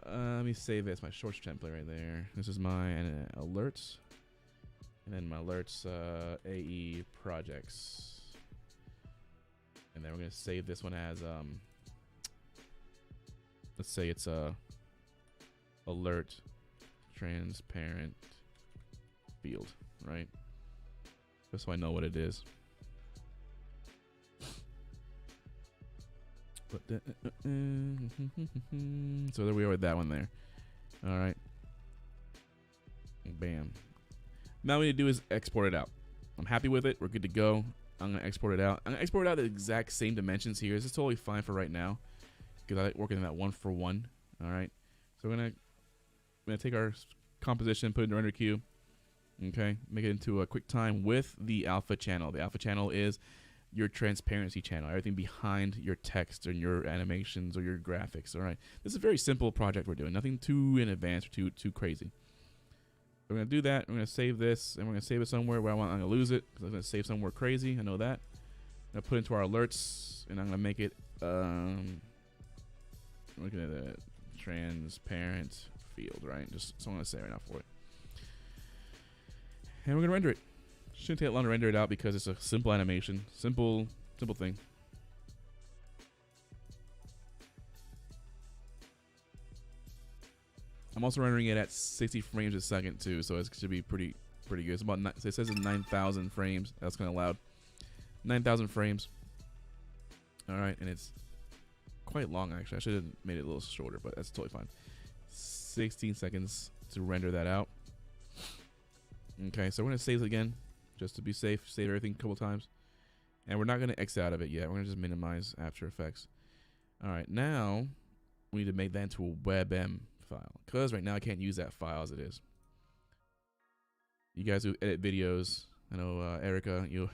let me save this. My shorts template right there. This is my alerts, and then my alerts AE projects, and then we're gonna save this one as let's say it's alert transparent field, right? Just so I know what it is. But so there we are with that one there. All right. Bam. Now what we need to do is export it out. I'm happy with it. We're good to go. I'm gonna export it out. I'm gonna export it out the exact same dimensions here. This is totally fine for right now. because I like working in that 1-for-1. All right. So we're gonna take our composition, put it in the render queue. Okay, make it into a QuickTime with the alpha channel. The alpha channel is your transparency channel, everything behind your text and your animations or your graphics. All right, this is a very simple project we're doing, nothing too in advance or too crazy. We're gonna do that. We're gonna save this, and we're gonna save it somewhere where I'm gonna lose it because I'm gonna save somewhere crazy. I know that. I'm gonna put it into our alerts, and I'm gonna make it looking at the transparent field, right? Just so I'm gonna say right now for it. And we're gonna render it. Shouldn't take long to render it out because it's a simple animation, simple thing. I'm also rendering it at 60 frames a second too, so it should be pretty good. It's about it says it's 9,000 frames. That's kind of loud. 9,000 frames. All right, and it's quite long actually. I should have made it a little shorter, but that's totally fine. 16 seconds to render that out. Okay, so we're gonna save it again, just to be safe. Save everything a couple times, and we're not gonna X out of it yet. We're gonna just minimize After Effects. All right, now we need to make that into a Webm file, because right now I can't use that file as it is. You guys who edit videos, I know Erica, you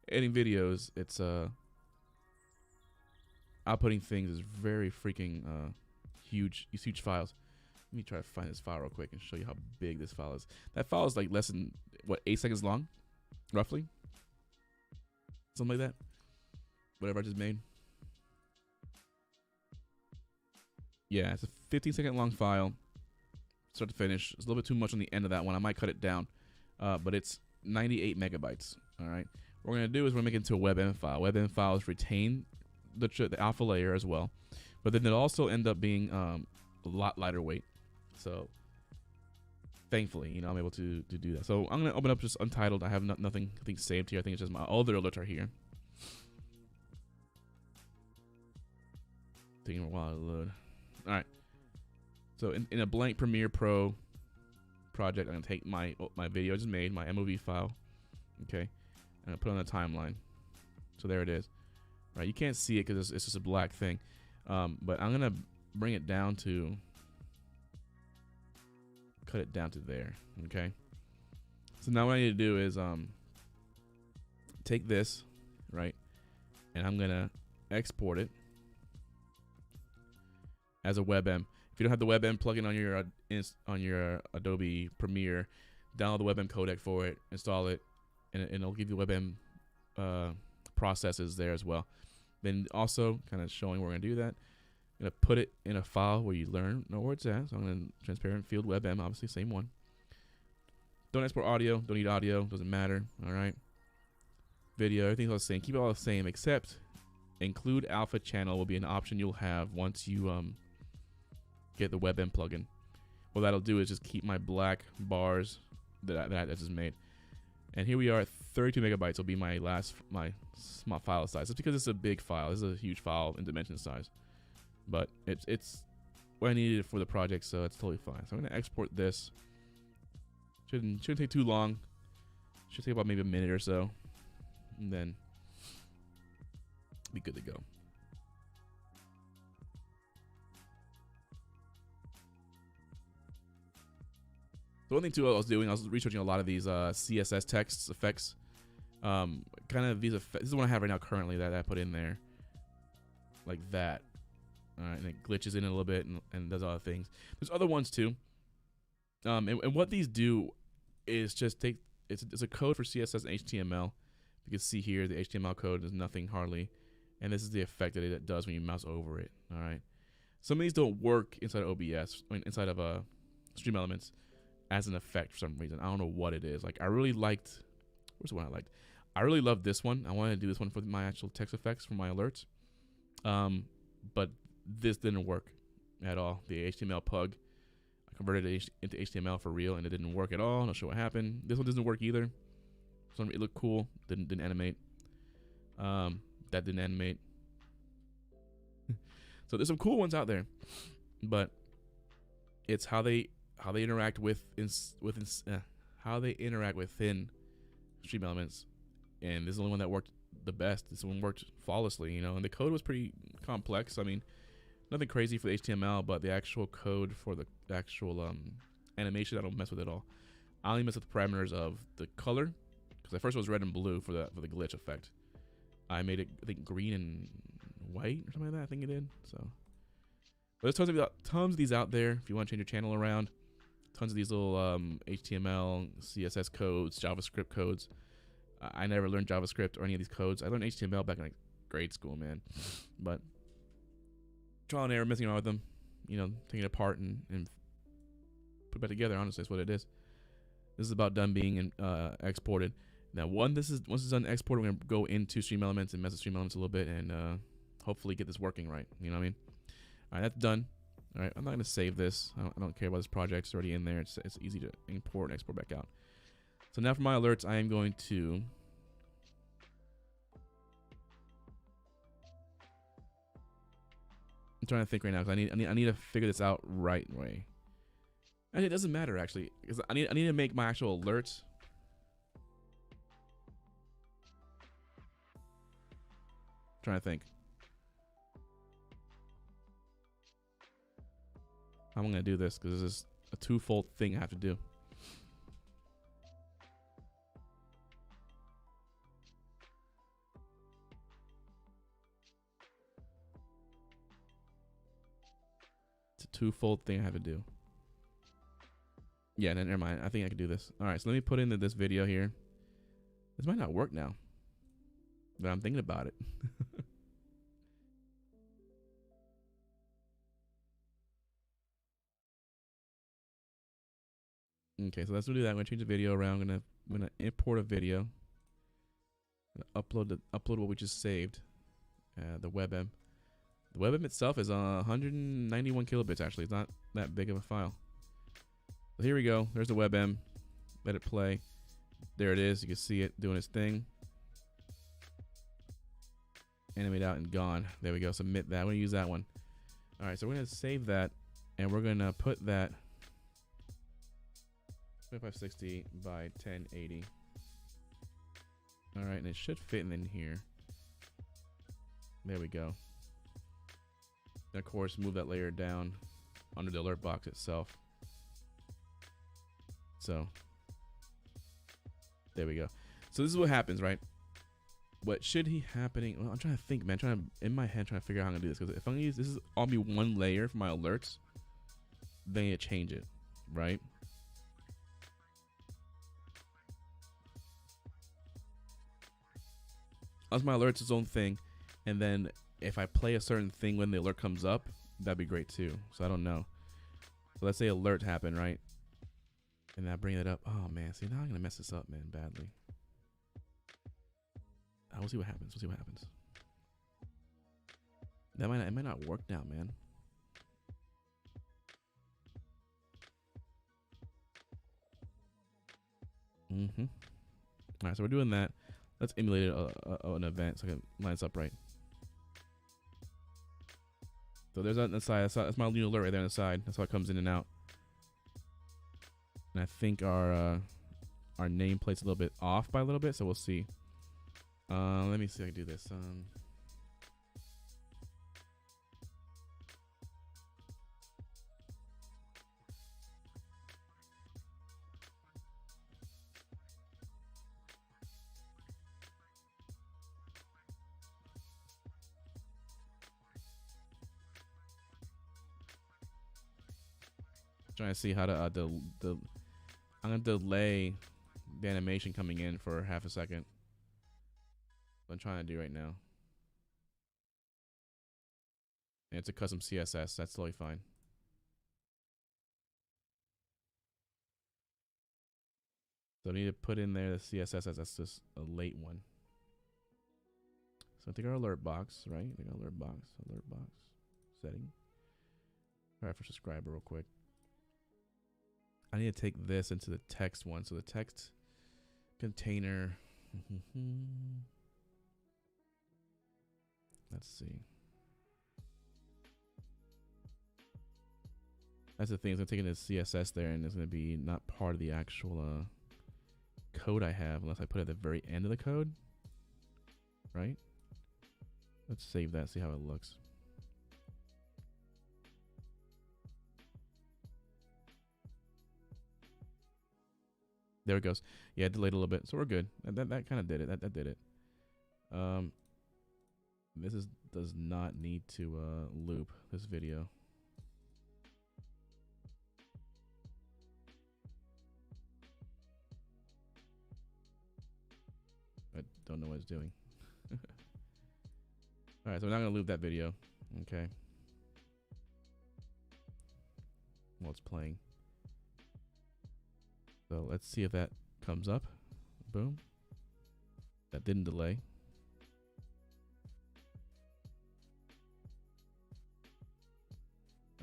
editing videos. It's outputting things is very freaking huge. These huge files. Let me try to find this file real quick and show you how big this file is. That file is like less than, what, 8 seconds long? Roughly? Something like that? Whatever I just made. Yeah, it's a 15-second long file. Start to finish. It's a little bit too much on the end of that one. I might cut it down. But it's 98 megabytes. Alright. What we're going to do is we're going to make it into a WebM file. WebM files retain the alpha layer as well. But then they'll also end up being a lot lighter weight. So, thankfully, you know, I'm able to do that. So I'm gonna open up just Untitled. I have nothing I think saved here. I think it's just my other alerts are here. Taking a while to load. All right. So in a blank Premiere Pro project, I'm gonna take my video I just made, my MOV file. Okay, and I'm gonna put it on the timeline. So there it is. Right, you can't see it because it's just a black thing. But I'm gonna bring it down to. Cut it down to there. Okay, so now what I need to do is take this, right, and I'm gonna export it as a Webm. If you don't have the Webm plugin on your Adobe Premiere, download the Webm codec for it, install it, and it'll give you Webm processes there as well. Then also kind of showing where we're gonna do that. I'm gonna put it in a file where you know where it's at. So I'm gonna transparent field Webm, obviously same one. Don't export audio, don't need audio, doesn't matter. All right. Video, everything's all the same. Keep it all the same, except include alpha channel will be an option you'll have once you get the Webm plugin. What that'll do is just keep my black bars that I just made. And here we are at 32 megabytes. Will be my small file size. It's because it's a big file. This is a huge file in dimension size. But it's what I needed for the project, so it's totally fine. So I'm gonna export this. Shouldn't take too long. Should take about maybe a minute or so, and then be good to go. The one thing too I was doing, I was researching a lot of these CSS text effects. Kind of these effects. This is the one I have right now currently that I put in there, like that. All right, and it glitches in a little bit and does other things. There's other ones too. And what these do is just take it's a code for CSS and HTML. You can see here the HTML code is nothing hardly, and this is the effect that it does when you mouse over it. All right, some of these don't work inside of OBS, inside of Stream Elements, as an effect for some reason. I don't know what it is. Like I really liked. Where's the one I liked? I really love this one. I wanted to do this one for my actual text effects for my alerts. But this didn't work at all. The HTML pug, I converted it into HTML for real, and it didn't work at all. I'm not sure what happened. This one doesn't work either. So it looked cool. Didn't animate. That didn't animate. So there's some cool ones out there, but it's how they interact within Stream Elements, and this is the only one that worked the best. This one worked flawlessly, you know, and the code was pretty complex. I mean, Nothing crazy for the HTML, but the actual code for the actual animation, I don't mess with it at all. I only mess with the parameters of the color, because at first it was red and blue for the glitch effect. I made it, I think, green and white or something like that. I think it did. So, but there's tons of these out there. If you want to change your channel around, tons of these little HTML, CSS codes, JavaScript codes. I never learned JavaScript or any of these codes. I learned HTML back in like grade school, man. But trial and error, messing around with them, you know, taking it apart and put it back together. Honestly, that's what it is. This is about done being exported. Now, once this is done exporting, we're gonna go into Stream Elements and mess with Stream Elements a little bit and hopefully get this working right. You know what I mean? All right, that's done. All right, I'm not gonna save this. I don't care about this project. It's already in there. It's easy to import and export back out. So now for my alerts, I am going to I'm trying to think right now because I need to figure this out right way. And it doesn't matter actually, because I need to make my actual alerts. Trying to think. How am I gonna do this? Because this is a twofold thing I have to do. It's a twofold thing I have to do. Yeah, never mind. I think I can do this. All right, so let me put into this video here. This might not work now, but I'm thinking about it. Okay, so let's do that. I'm gonna change the video around. I'm gonna import a video. Upload what we just saved. The Webm. The Webm itself is 191 kilobits. Actually, it's not that big of a file. So here we go. There's the Webm. Let it play. There it is. You can see it doing its thing. Animate out and gone. There we go. Submit that. I'm gonna use that one. All right, so we're gonna save that, and we're gonna put that 2560 by 1080. All right, and it should fit in here. There we go. And of course, move that layer down under the alert box itself. So there we go. So this is what happens, right? What should be happening? Well, I'm trying to think, man. In my head, trying to figure out how I'm gonna do this. Because if I'm gonna use this, is all be one layer for my alerts. Then you change it, right? As my alerts its own thing, and then if I play a certain thing when the alert comes up, that'd be great too. So I don't know. So let's say alert happened, right? And I bring it up. Oh man, see now I'm gonna mess this up, man, badly. We'll see what happens. We'll see what happens. It might not work now, man. All right, so we're doing that. Let's emulate an event so I can line this up right. So there's that on the side. That's my new alert right there on the side. That's how it comes in and out. And I think our nameplate's a little bit off by a little bit, so we'll see. Let me see if I can do this. Trying to see how to I'm gonna delay the animation coming in for half a second. What I'm trying to do right now. And it's a custom CSS. That's totally fine. So I need to put in there the CSS as that's just a late one. So I take our alert box, right? I got alert box setting. All right, for subscriber real quick. I need to take this into the text one. So the text container. Let's see. That's the thing. It's going to take it to CSS there, and it's going to be not part of the actual code I have unless I put it at the very end of the code. Right? Let's save that, see how it looks. There it goes. Yeah, it delayed a little bit, so we're good. That kind of did it. That did it. This does not need to loop this video. I don't know what it's doing. All right, so we're not gonna loop that video. Okay. Well, it's playing. So let's see if that comes up. Boom. That didn't delay.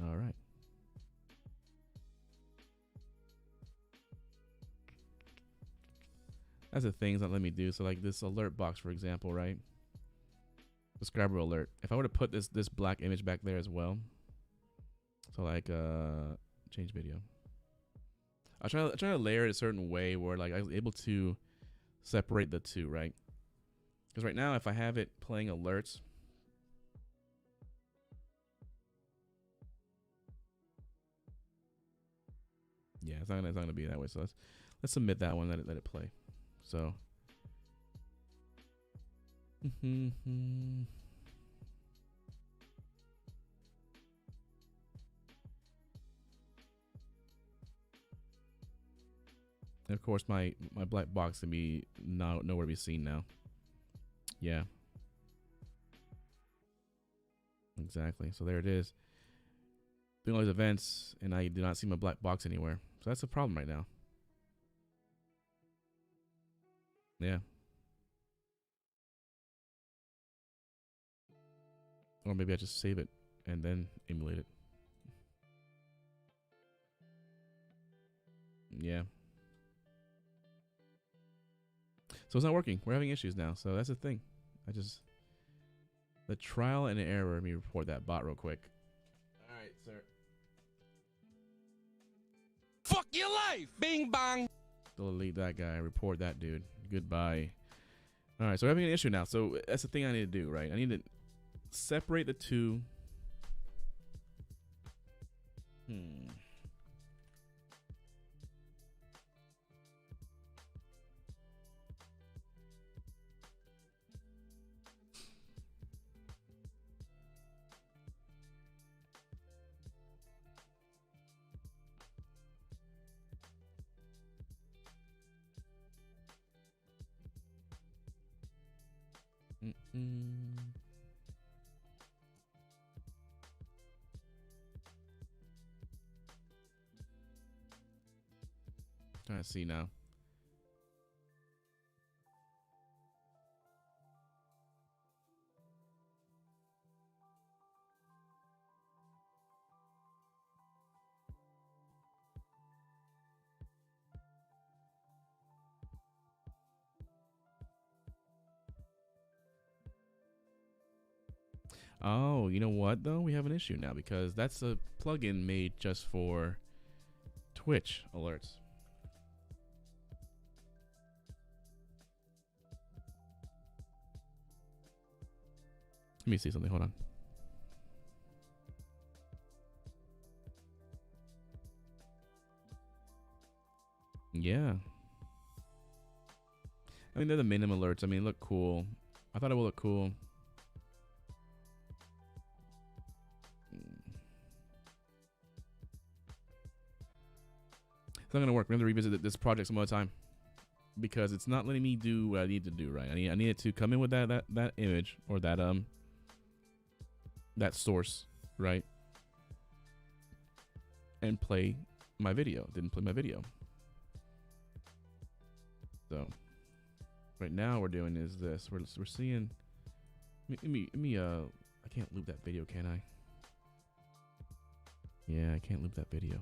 All right. That's the things that let me do. So like this alert box, for example, right? Subscriber alert. If I were to put this black image back there as well. So like change video. I try to layer it a certain way where like I was able to separate the two, right? Because right now if I have it playing alerts, yeah, it's not gonna be that way. So let's submit that one, let it play. So and of course my black box can be nowhere to be seen now. Yeah. Exactly. So there it is. Doing all these events and I do not see my black box anywhere. So that's a problem right now. Yeah. Or maybe I just save it and then emulate it. Yeah. So it's not working. We're having issues now. So that's the thing. The trial and error. Let me report that bot real quick. All right, sir. Fuck your life! Bing bang! Delete that guy. Report that dude. Goodbye. All right, so we're having an issue now. So that's the thing I need to do, right? I need to separate the two. Trying to see now. Oh, you know what though? We have an issue now because that's a plugin made just for Twitch alerts. Let me see something. Hold on. Yeah. I mean, they're the minimum alerts. I mean, look cool. I thought it would look cool. It's not gonna work. We're gonna revisit this project some other time because it's not letting me do what I need to do. Right? I need it to come in with that image or that source, right? And play my video. Didn't play my video. So right now we're doing is this. We're seeing. Let me I can't loop that video, can I? Yeah, I can't loop that video.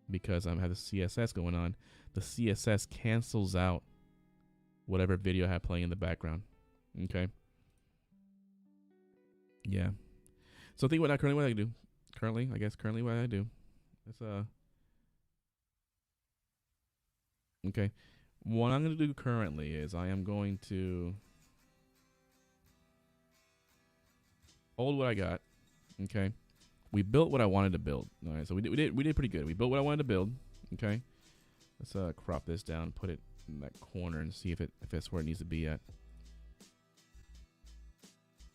Because I have the CSS going on. The CSS cancels out whatever video I have playing in the background. Okay. Yeah. So think what I do. Currently what I do. It's okay. What I'm going to do currently is I am going to hold what I got. Okay. we built what I wanted to build. All right, so we did pretty good. We built what I wanted to build. Okay, let's crop this down, put it in that corner, and see if it's where it needs to be at.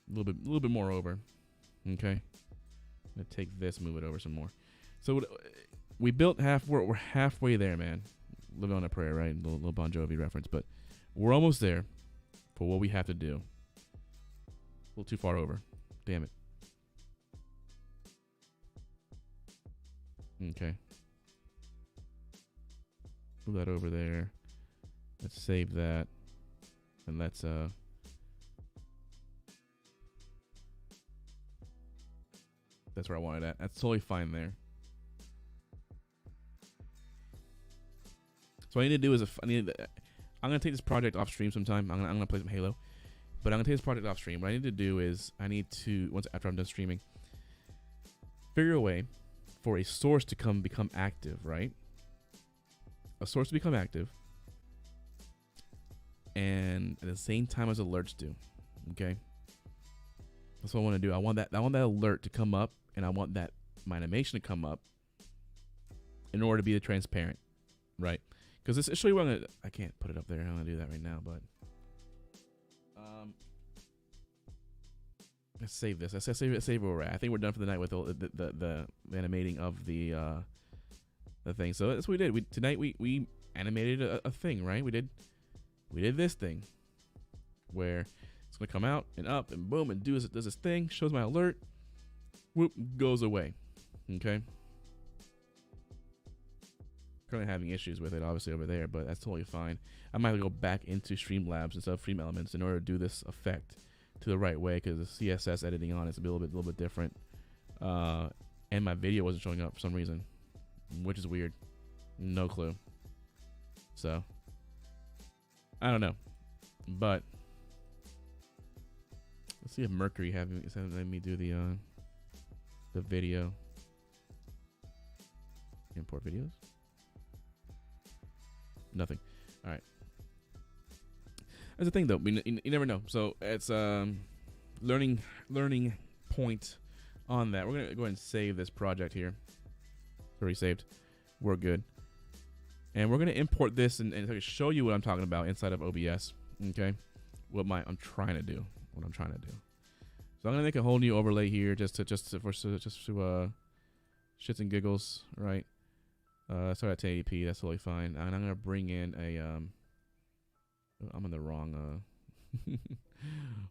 A little bit more over. Okay, I'm gonna take this, move it over some more. So we built we're halfway there, man. Living on a prayer, right? Little Bon Jovi reference, but we're almost there for what we have to do. A little too far over. Damn it. Okay. Move that over there. Let's save that. And let's that's where I wanted at. That's totally fine there. So what I need to do is I'm gonna take this project off stream sometime. I'm gonna play some Halo, but I'm gonna take this project off stream. What I need to do is I need to after I'm done streaming, figure a way for a source to become active, right? A source to become active, and at the same time as alerts do. Okay, that's what I want to do. I want that alert to come up, and I want my animation to come up in order to be transparent, right? Because this show you what I can't put it up there. I'm gonna do that right now, but let's save this. Let's save where we're at. I think we're done for the night with the animating of the thing. So that's what we did. Tonight we animated a thing, right? We did this thing where it's gonna come out and up and boom and does this thing, shows my alert, whoop, goes away. Okay. Currently having issues with it, obviously, over there, but that's totally fine. I might go back into Streamlabs and Stream Elements in order to do this effect to the right way, because the CSS editing on it's a little bit different. And my video wasn't showing up for some reason, which is weird. No clue. So I don't know, but let's see if Mercury is letting me do the video. Import videos. Nothing. All right. That's the thing, though. You never know. So it's learning point on that. We're gonna go ahead and save this project here. It's already saved. We're good. And we're gonna import this and show you what I'm talking about inside of OBS. Okay. What I'm trying to do. So I'm gonna make a whole new overlay here just to shits and giggles, right? Sorry, at 1080p. That's totally fine. And I'm gonna bring in a I'm in the wrong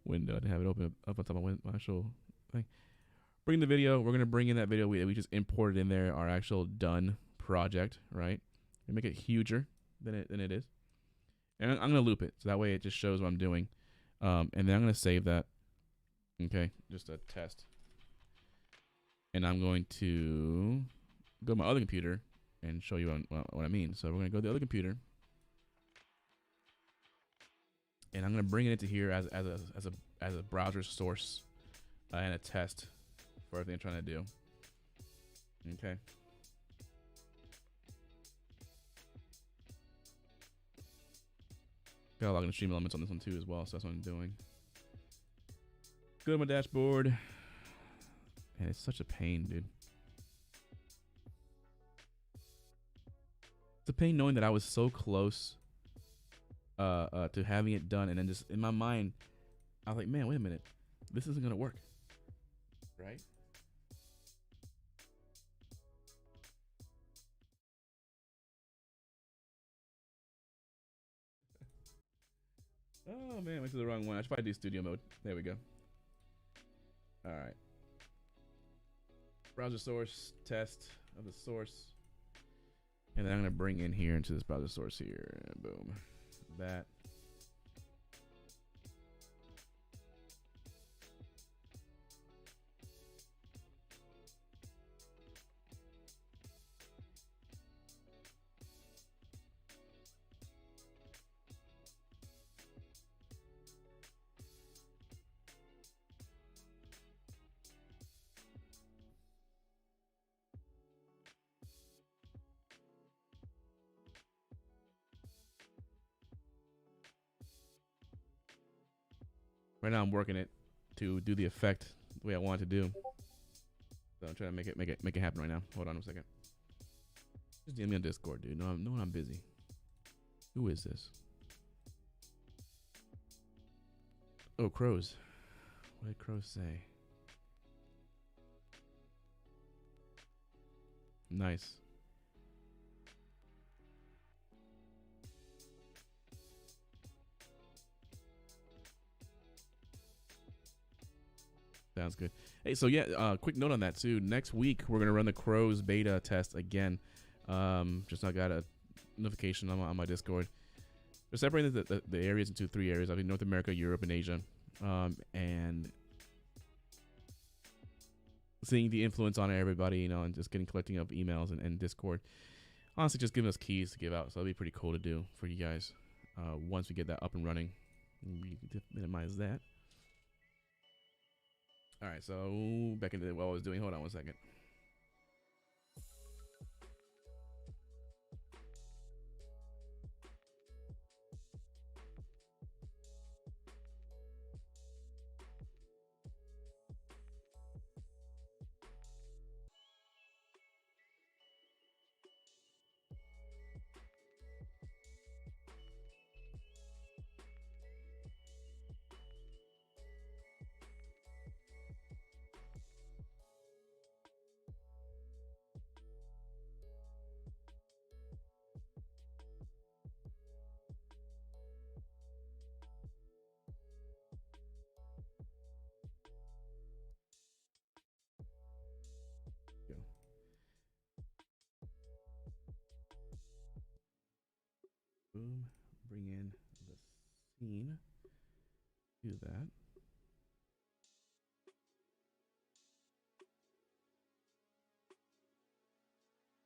window. I didn't have it open up on top of my actual thing. Bring the video. We're gonna bring in that video we just imported in there, our actual done project, right? And make it huger than it is. And I'm gonna loop it so that way it just shows what I'm doing. And then I'm gonna save that. Okay, just a test. And I'm going to go to my other computer and show you what I mean. So we're gonna go to the other computer, and I'm gonna bring it into here as a browser source and a test for everything I'm trying to do. Okay. Got a log in Stream Elements on this one too as well, so that's what I'm doing. Go to my dashboard, and it's such a pain, dude. It's a pain knowing that I was so close to having it done, and then just in my mind, I was like, man, wait a minute, this isn't gonna work, right? Oh man, went to the wrong one. I should probably do studio mode. There we go. All right. Browser source, test of the source. And then I'm going to bring in here into this browser source here. Boom. That. Right now I'm working it to do the effect the way I want it to do. So I'm trying to make it happen right now. Hold on a second. Just DM me on Discord, dude. No, I'm busy. Who is this? Oh, crows. What did crows say? Nice. Sounds good. Hey, so yeah, quick note on that too. Next week we're gonna run the Crows beta test again. Just I got a notification on my Discord. They're separating the areas into 3 areas. I mean, North America, Europe, and Asia. And seeing the influence on everybody, you know, and just collecting up emails and Discord. Honestly, just giving us keys to give out. So that'll be pretty cool to do for you guys once we get that up and running. We can minimize that. All right, so back into what I was doing. Hold on one second. Boom. Bring in the scene. Do that.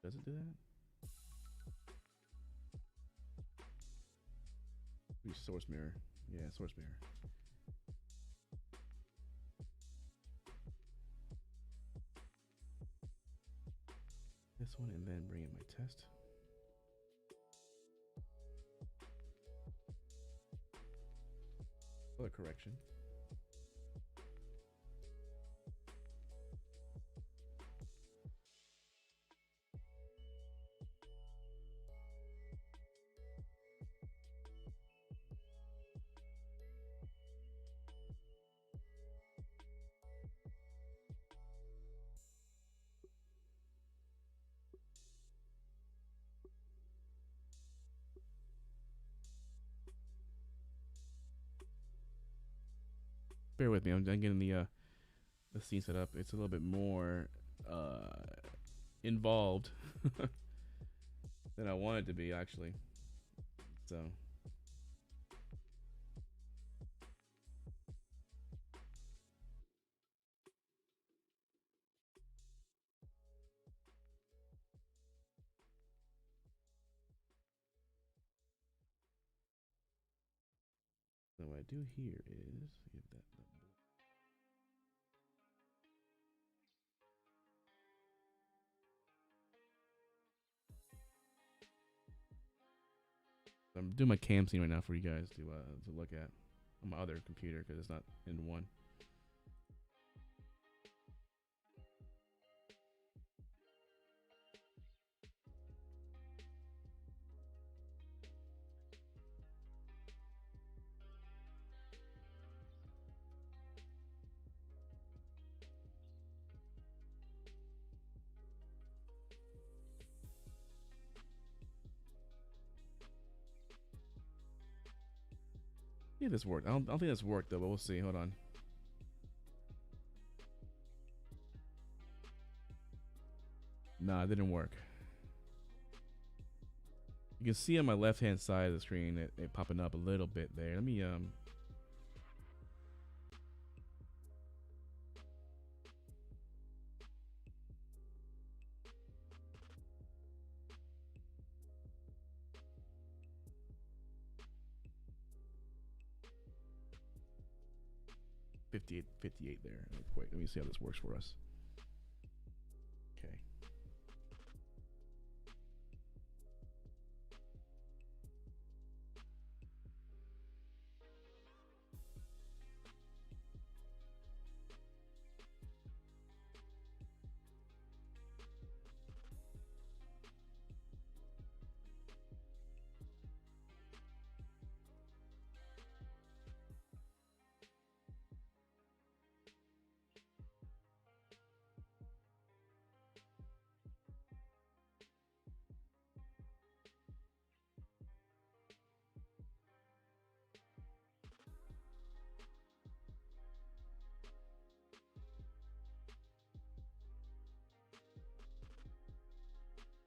Does it do that? Source mirror. Yeah, source mirror. This one, and then bring in my test. Color correction. Bear with me. I'm getting the scene set up. It's a little bit more involved than I wanted to be, actually. So. So what I do here is give that. I'm doing my cam scene right now for you guys to look at on my other computer because it's not in one. Yeah, this worked. I don't think this worked though, but we'll see. Hold on. Nah, it didn't work. You can see on my left hand side of the screen it popping up a little bit there. Let me 58 there. Wait, let me see how this works for us. Okay.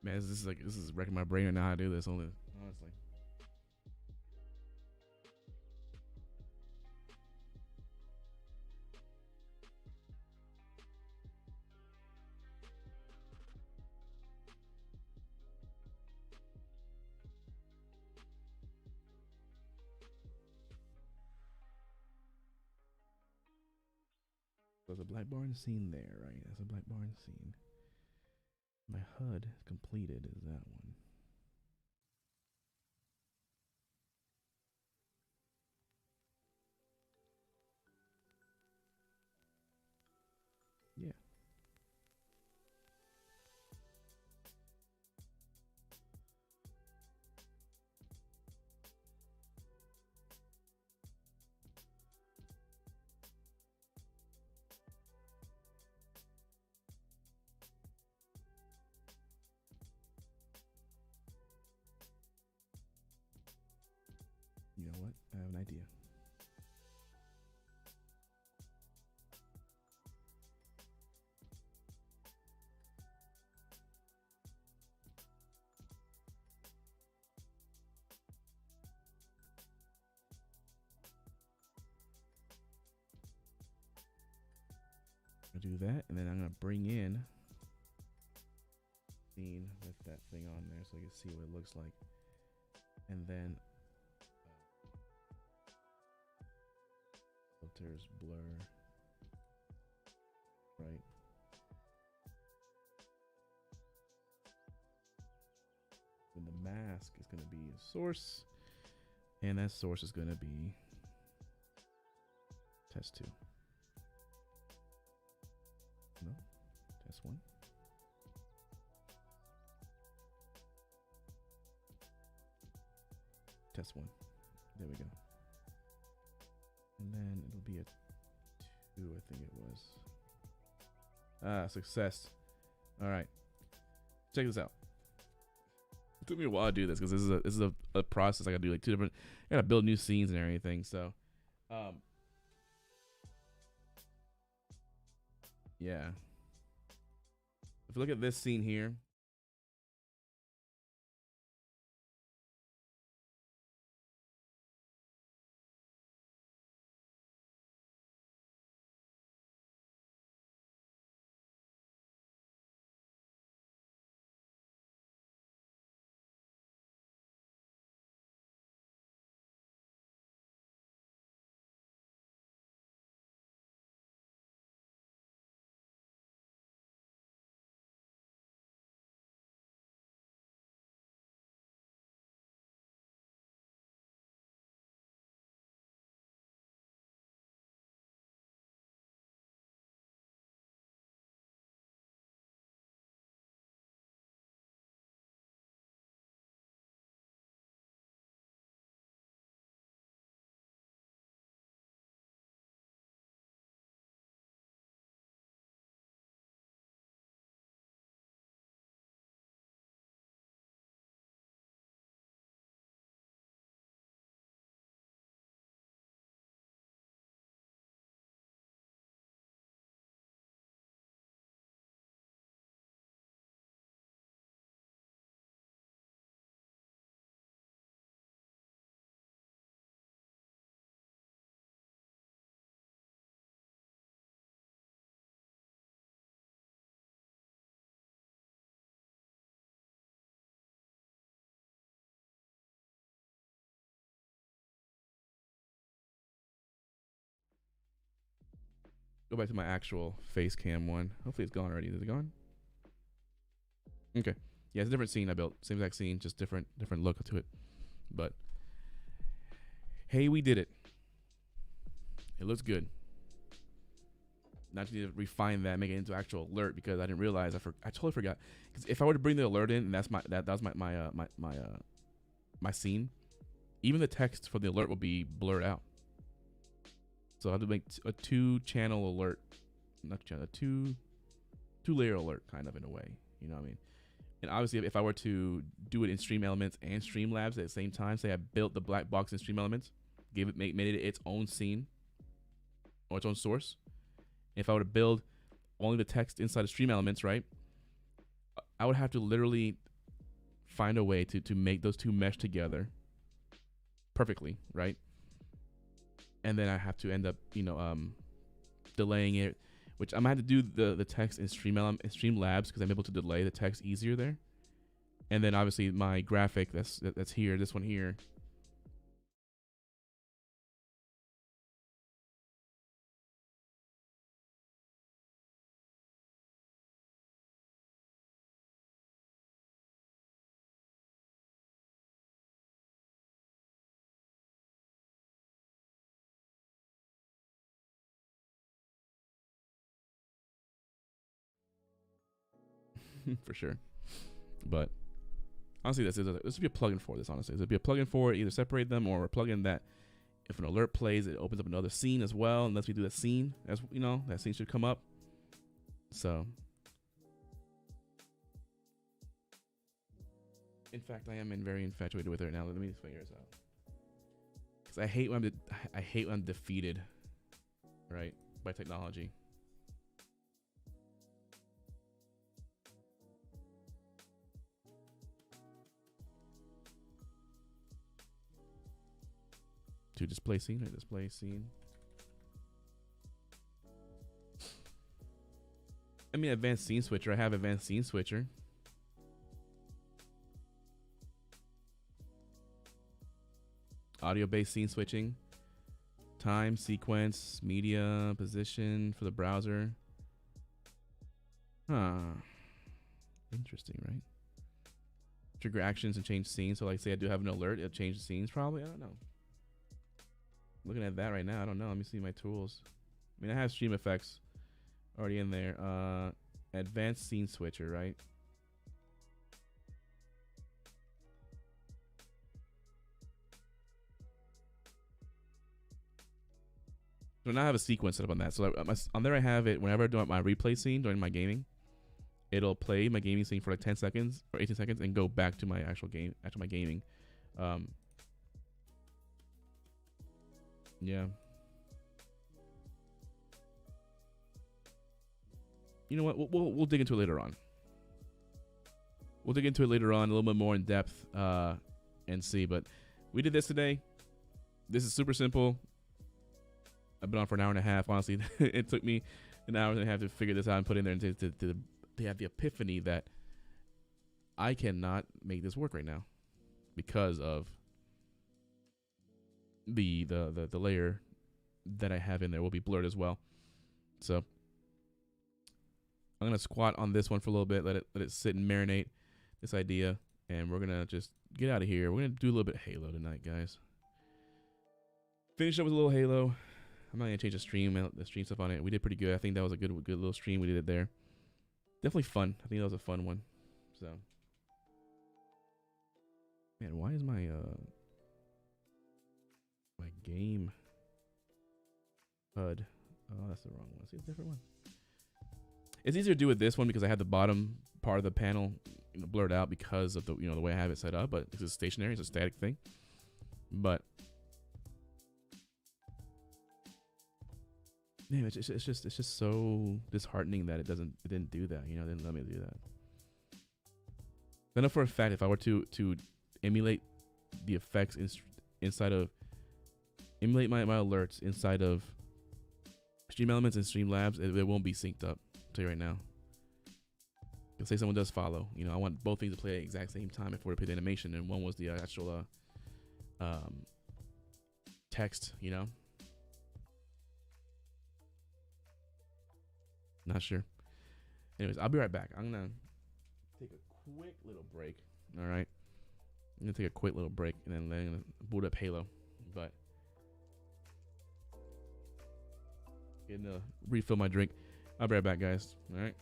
Man, this is wrecking my brain right now how to do this. Only honestly. There's a black barn scene there, right? That's a black barn scene. My HUD completed is that one. Yeah. You know what? I have an idea. I'll do that, and then I'm gonna bring in scene with that thing on there so you can see what it looks like, and then filters, blur, right? Then the mask is going to be a source, and that source is going to be test 2. No, test 1. Test 1. There we go. And then it'll be a 2, I think it was. Ah, success. All right. Check this out. It took me a while to do this because this is a process. I gotta do like 2 different. I gotta build new scenes and everything. So, yeah. If you look at this scene here. Go back to my actual face cam one. Hopefully it's gone already. Is it gone? Okay. Yeah, it's a different scene I built. Same exact scene, just different look to it. But hey, we did it. It looks good. Now I just need to refine that, make it into actual alert because I didn't realize I totally forgot. Because if I were to bring the alert in, and that's that was my scene, even the text for the alert will be blurred out. So I have to make a 2-channel alert, not channel, a 2-layer alert kind of in a way. You know what I mean? And obviously, if I were to do it in Stream Elements and Streamlabs at the same time, say I built the black box in Stream Elements, made it its own scene or its own source. If I were to build only the text inside of Stream Elements, right, I would have to literally find a way to make those two mesh together perfectly, right? And then I have to end up, delaying it, which I'm gonna have to do the text in Streamlabs because I'm able to delay the text easier there. And then obviously my graphic that's here, this one here. For sure. But honestly, this would be a plugin for this. Honestly, this would be a plugin for it. Either separate them or a plugin that, if an alert plays, it opens up another scene as well. And lets me do that scene, as you know, that scene should come up. So, in fact, I am very infatuated with it now. Let me figure this out. Because I hate when I'm defeated, right, by technology. To display scene or display scene. I mean, advanced scene switcher. I have advanced scene switcher. Audio based scene switching. Time, sequence, media, position for the browser. Huh. Interesting, right? Trigger actions and change scenes. So like say I do have an alert, it'll change the scenes probably. I don't know. Looking at that right now, I don't know. Let me see my tools. I mean, I have stream effects already in there. Advanced scene switcher, right? So now I have a sequence set up on that. So on there I have it whenever I do my replay scene during my gaming. It'll play my gaming scene for like 10 seconds or 18 seconds and go back to my actual game, after my gaming. Yeah. You know what? We'll dig into it later on. We'll dig into it later on a little bit more in depth and see. But we did this today. This is super simple. I've been on for an hour and a half. Honestly, it took me an hour and a half to figure this out and put in there and to have the epiphany that I cannot make this work right now because of the layer that I have in there will be blurred as well. So I'm gonna squat on this one for a little bit, let it sit and marinate this idea, and we're gonna just get out of here. We're gonna do a little bit of Halo tonight, guys. Finish up with a little Halo. I'm not gonna change the stream stuff on it. We did pretty good. I think that was a good little stream. We did it there. Definitely fun. I think that was a fun one. So, man, why is my game HUD? Oh, that's the wrong one. See, a different one. It's easier to do with this one because I have the bottom part of the panel blurred out because of the the way I have it set up. But it's stationary. It's a static thing. But yeah, it's just so disheartening that it didn't do that. It didn't let me do that. I know for a fact if I were to emulate the effects inside of emulate my alerts inside of Stream Elements and Streamlabs, it won't be synced up. I'll tell you right now. Let's say someone does follow. I want both things to play at the exact same time if we're to play the animation, and one was the actual text. Not sure. Anyways, I'll be right back. I'm gonna take a quick little break. All right, I'm gonna take a quick little break and then I'm gonna boot up Halo. But gonna refill my drink. I'll be right back, guys. All right.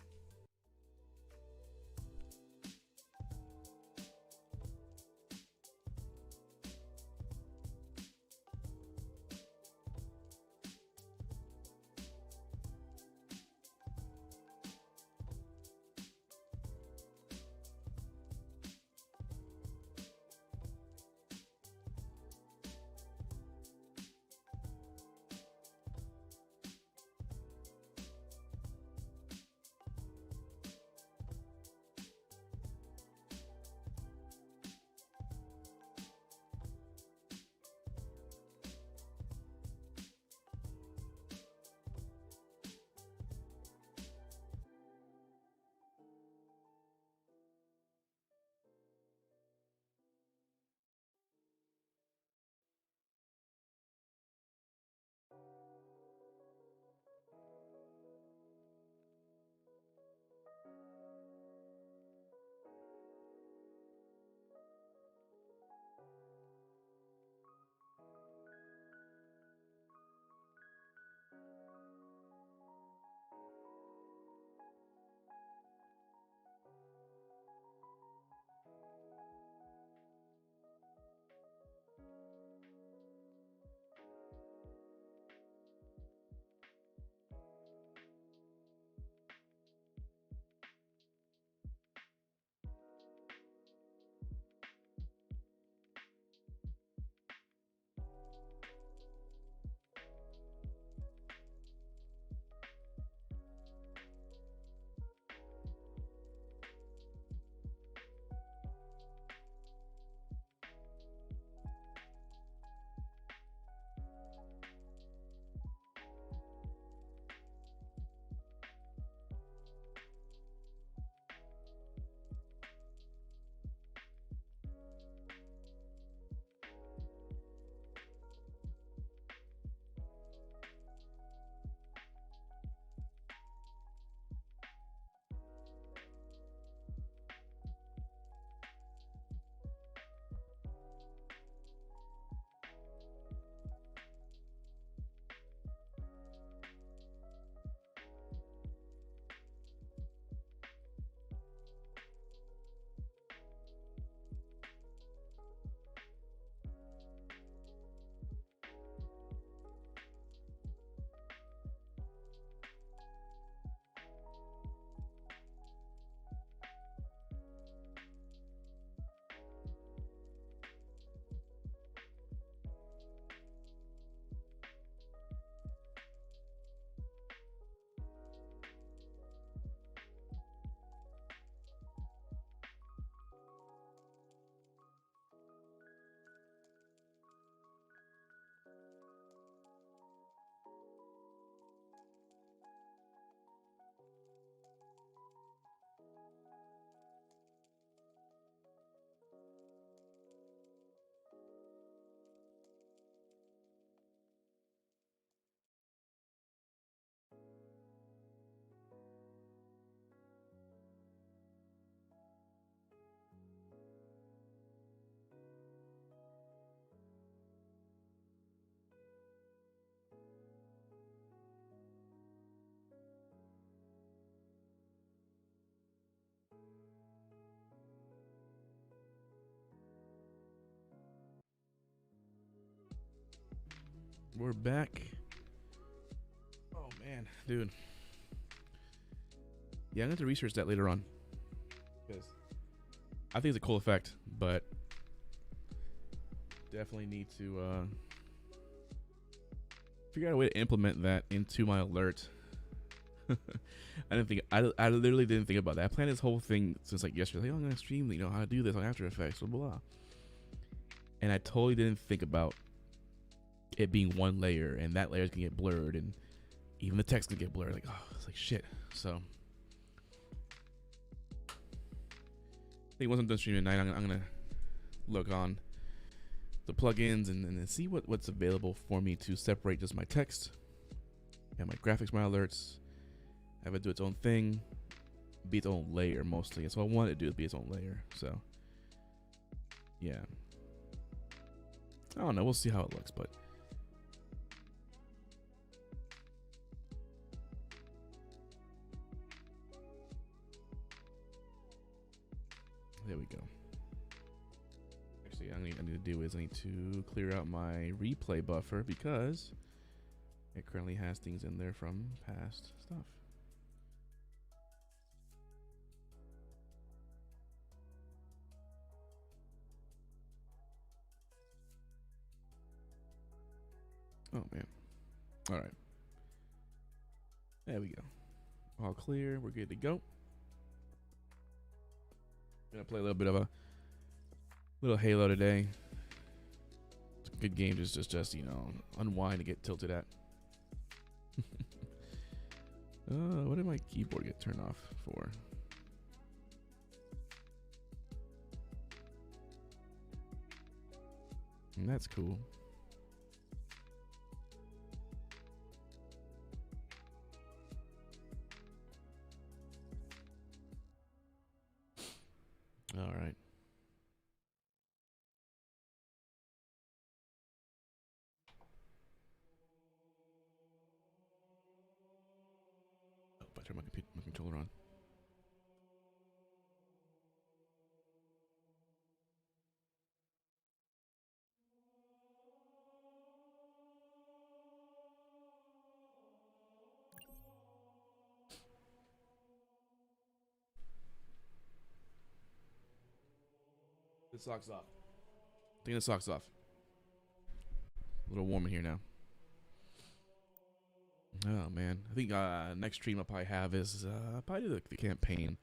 We're back. Oh man, dude. Yeah, I'm going to research that later on. Because I think it's a cool effect, but definitely need to figure out a way to implement that into my alert. I literally didn't think about that. I planned this whole thing since like yesterday. Like, oh, I'm gonna stream, you know, how to do this on After Effects, blah blah blah. And I totally didn't think about it being one layer, and that layer's gonna get blurred, and even the text can get blurred. Like, oh, it's like shit. So I think once I'm done streaming tonight, I'm gonna look on the plugins and see what's available for me to separate just my text and my graphics, my alerts. Have it do its own thing, be its own layer mostly. That's what I want it to do, is be its own layer. So yeah, I don't know. We'll see how it looks, but there we go. Actually, I need to do is I need to clear out my replay buffer because it currently has things in there from past stuff. Oh man. All right. There we go. All clear. We're good to go. Gonna play a little bit of a little Halo today. It's a good game. Just you know, unwind and get tilted at. What did my keyboard get turned off for? And that's cool. All right. Oh, I turned my controller on. The socks off. Taking the socks off. A little warm in here now. Oh man, I think next stream I'll probably have is probably the campaign.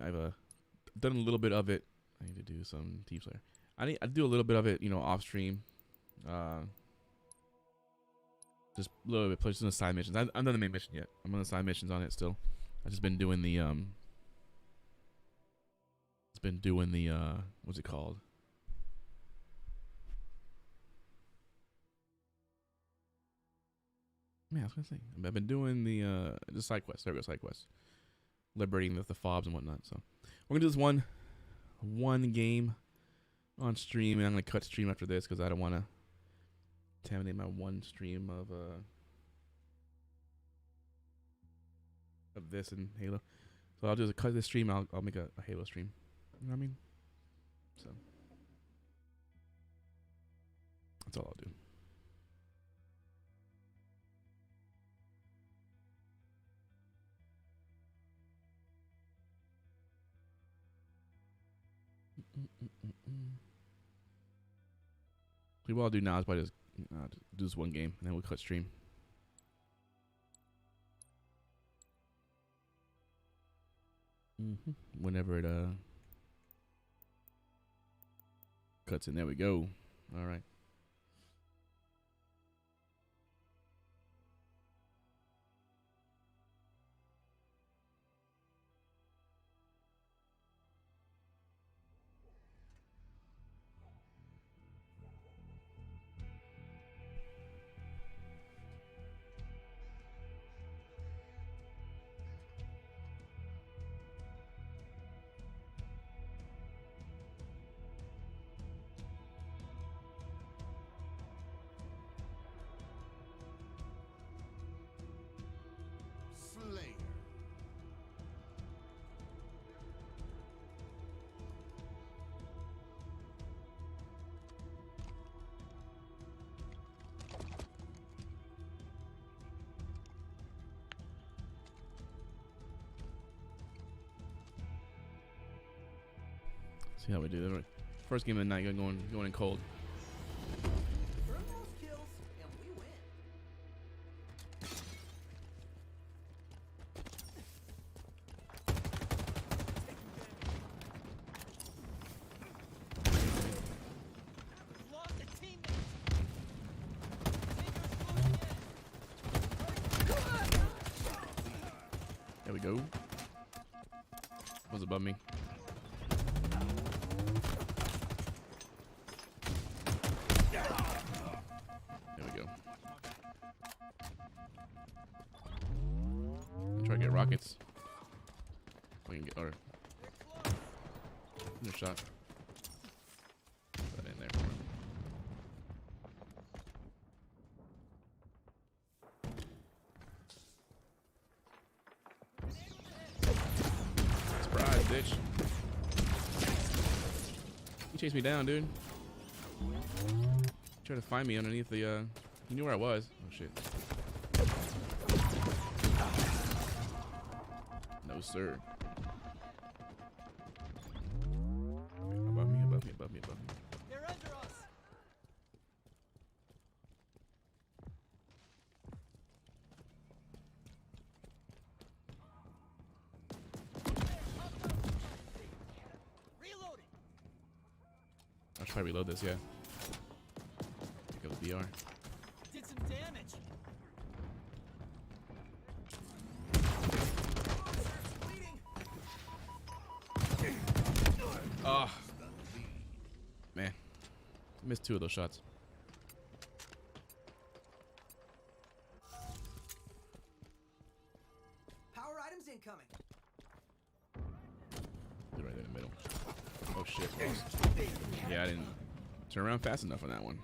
I've done a little bit of it. I need to do some Team Slayer. I do a little bit of it, you know, off stream. Just a little bit, pushing the side missions. I'm not the main mission yet. I'm on the side missions on it still. I've just been doing the what's it called? Man, I was gonna say I've been doing the side quests. There we go, side quests, liberating the fobs and whatnot. So we're gonna do this one game on stream, and I'm gonna cut stream after this because I don't want to contaminate my one stream of this and Halo. So I'll just cut this stream. I'll make a Halo stream. You know what I mean? So that's all I'll do. So what I'll do now is probably just do this one game, and then we'll cut stream. Whenever it cuts in, there we go. All right. See how we do that. First game of the night, going in cold. Kills and we win. Lost a teammate. There we go. Was above me. There we go. I'll try to get rockets. We can get or no shot. Put that in there for him. Surprise, bitch. He chased me down, dude. Tried to find me underneath the, he knew where I was. Oh, shit. No, sir. Above me, above me, above me, above me. They're under us. Reloading. I should probably reload this, yeah. Pick up the BR. Did some damage. Oh. Man. Missed 2 of those shots. Power items incoming. They're right there in the middle. Oh, shit. Yeah, I didn't turn around fast enough on that one.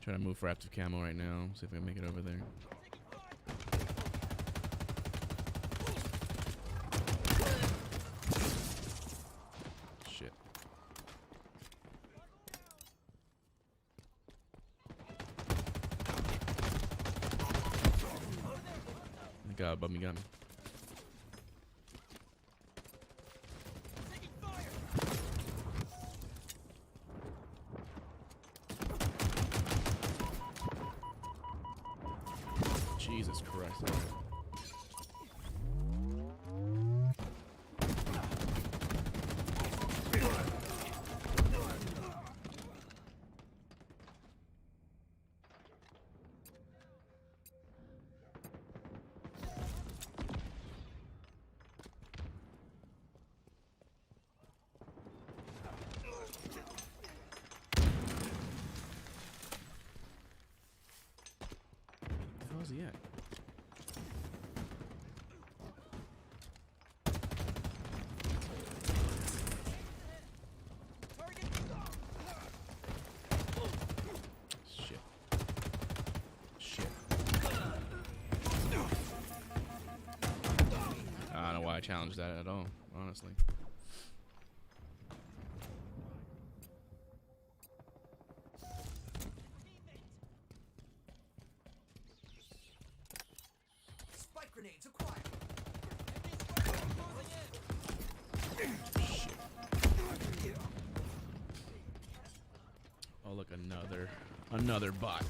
Trying to move for active camo right now. See if I can make it over there. Shit. The guy above me got me. Taking fire. Jesus Christ. Where's he at? Shit. Shit. I don't know why I challenged that at all, honestly. Spike grenades acquired. Shit. Oh, look, another bot.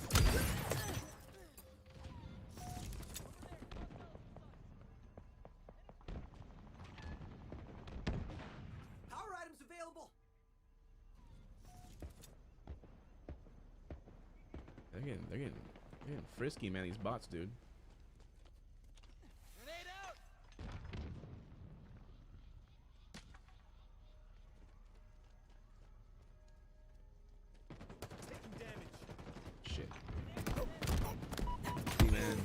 Power items available. They're getting frisky, man. These bots, dude. Grenade out. Taking damage. Shit. See, man.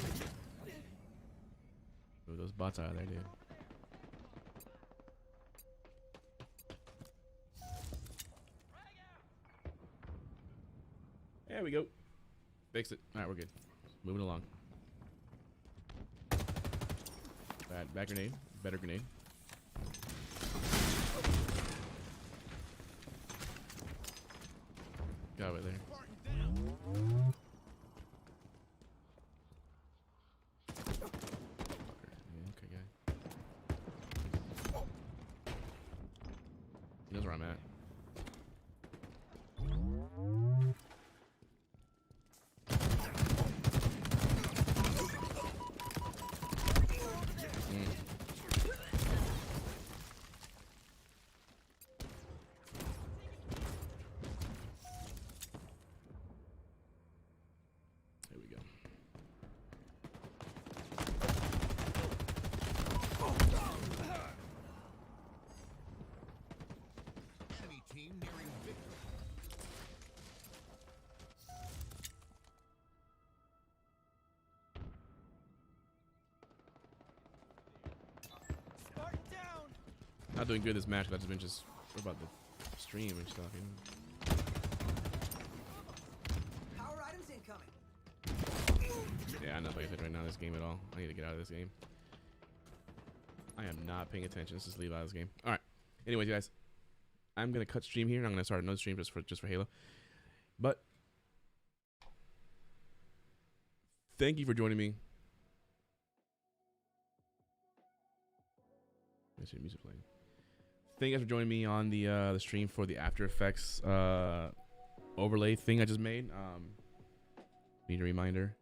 Move those bots out of there, dude. There we go. Fixed it. All right, we're good. Moving along. Bad grenade. Better grenade. Got it there. where I'm at. There we go. Enemy team nearing victory. Spartan down. Not doing good this match, but I've just been just about the stream and stuff, you know. Power items incoming. Yeah, I'm not paying attention right now in this game at all. I need to get out of this game. I am not paying attention. Let's just leave out of this game. All right. Anyways, guys, I'm gonna cut stream here, and I'm gonna start another stream just for Halo. But thank you for joining me. I see the music playing. Thank you guys for joining me on the stream for the After Effects overlay thing I just made. Need a reminder.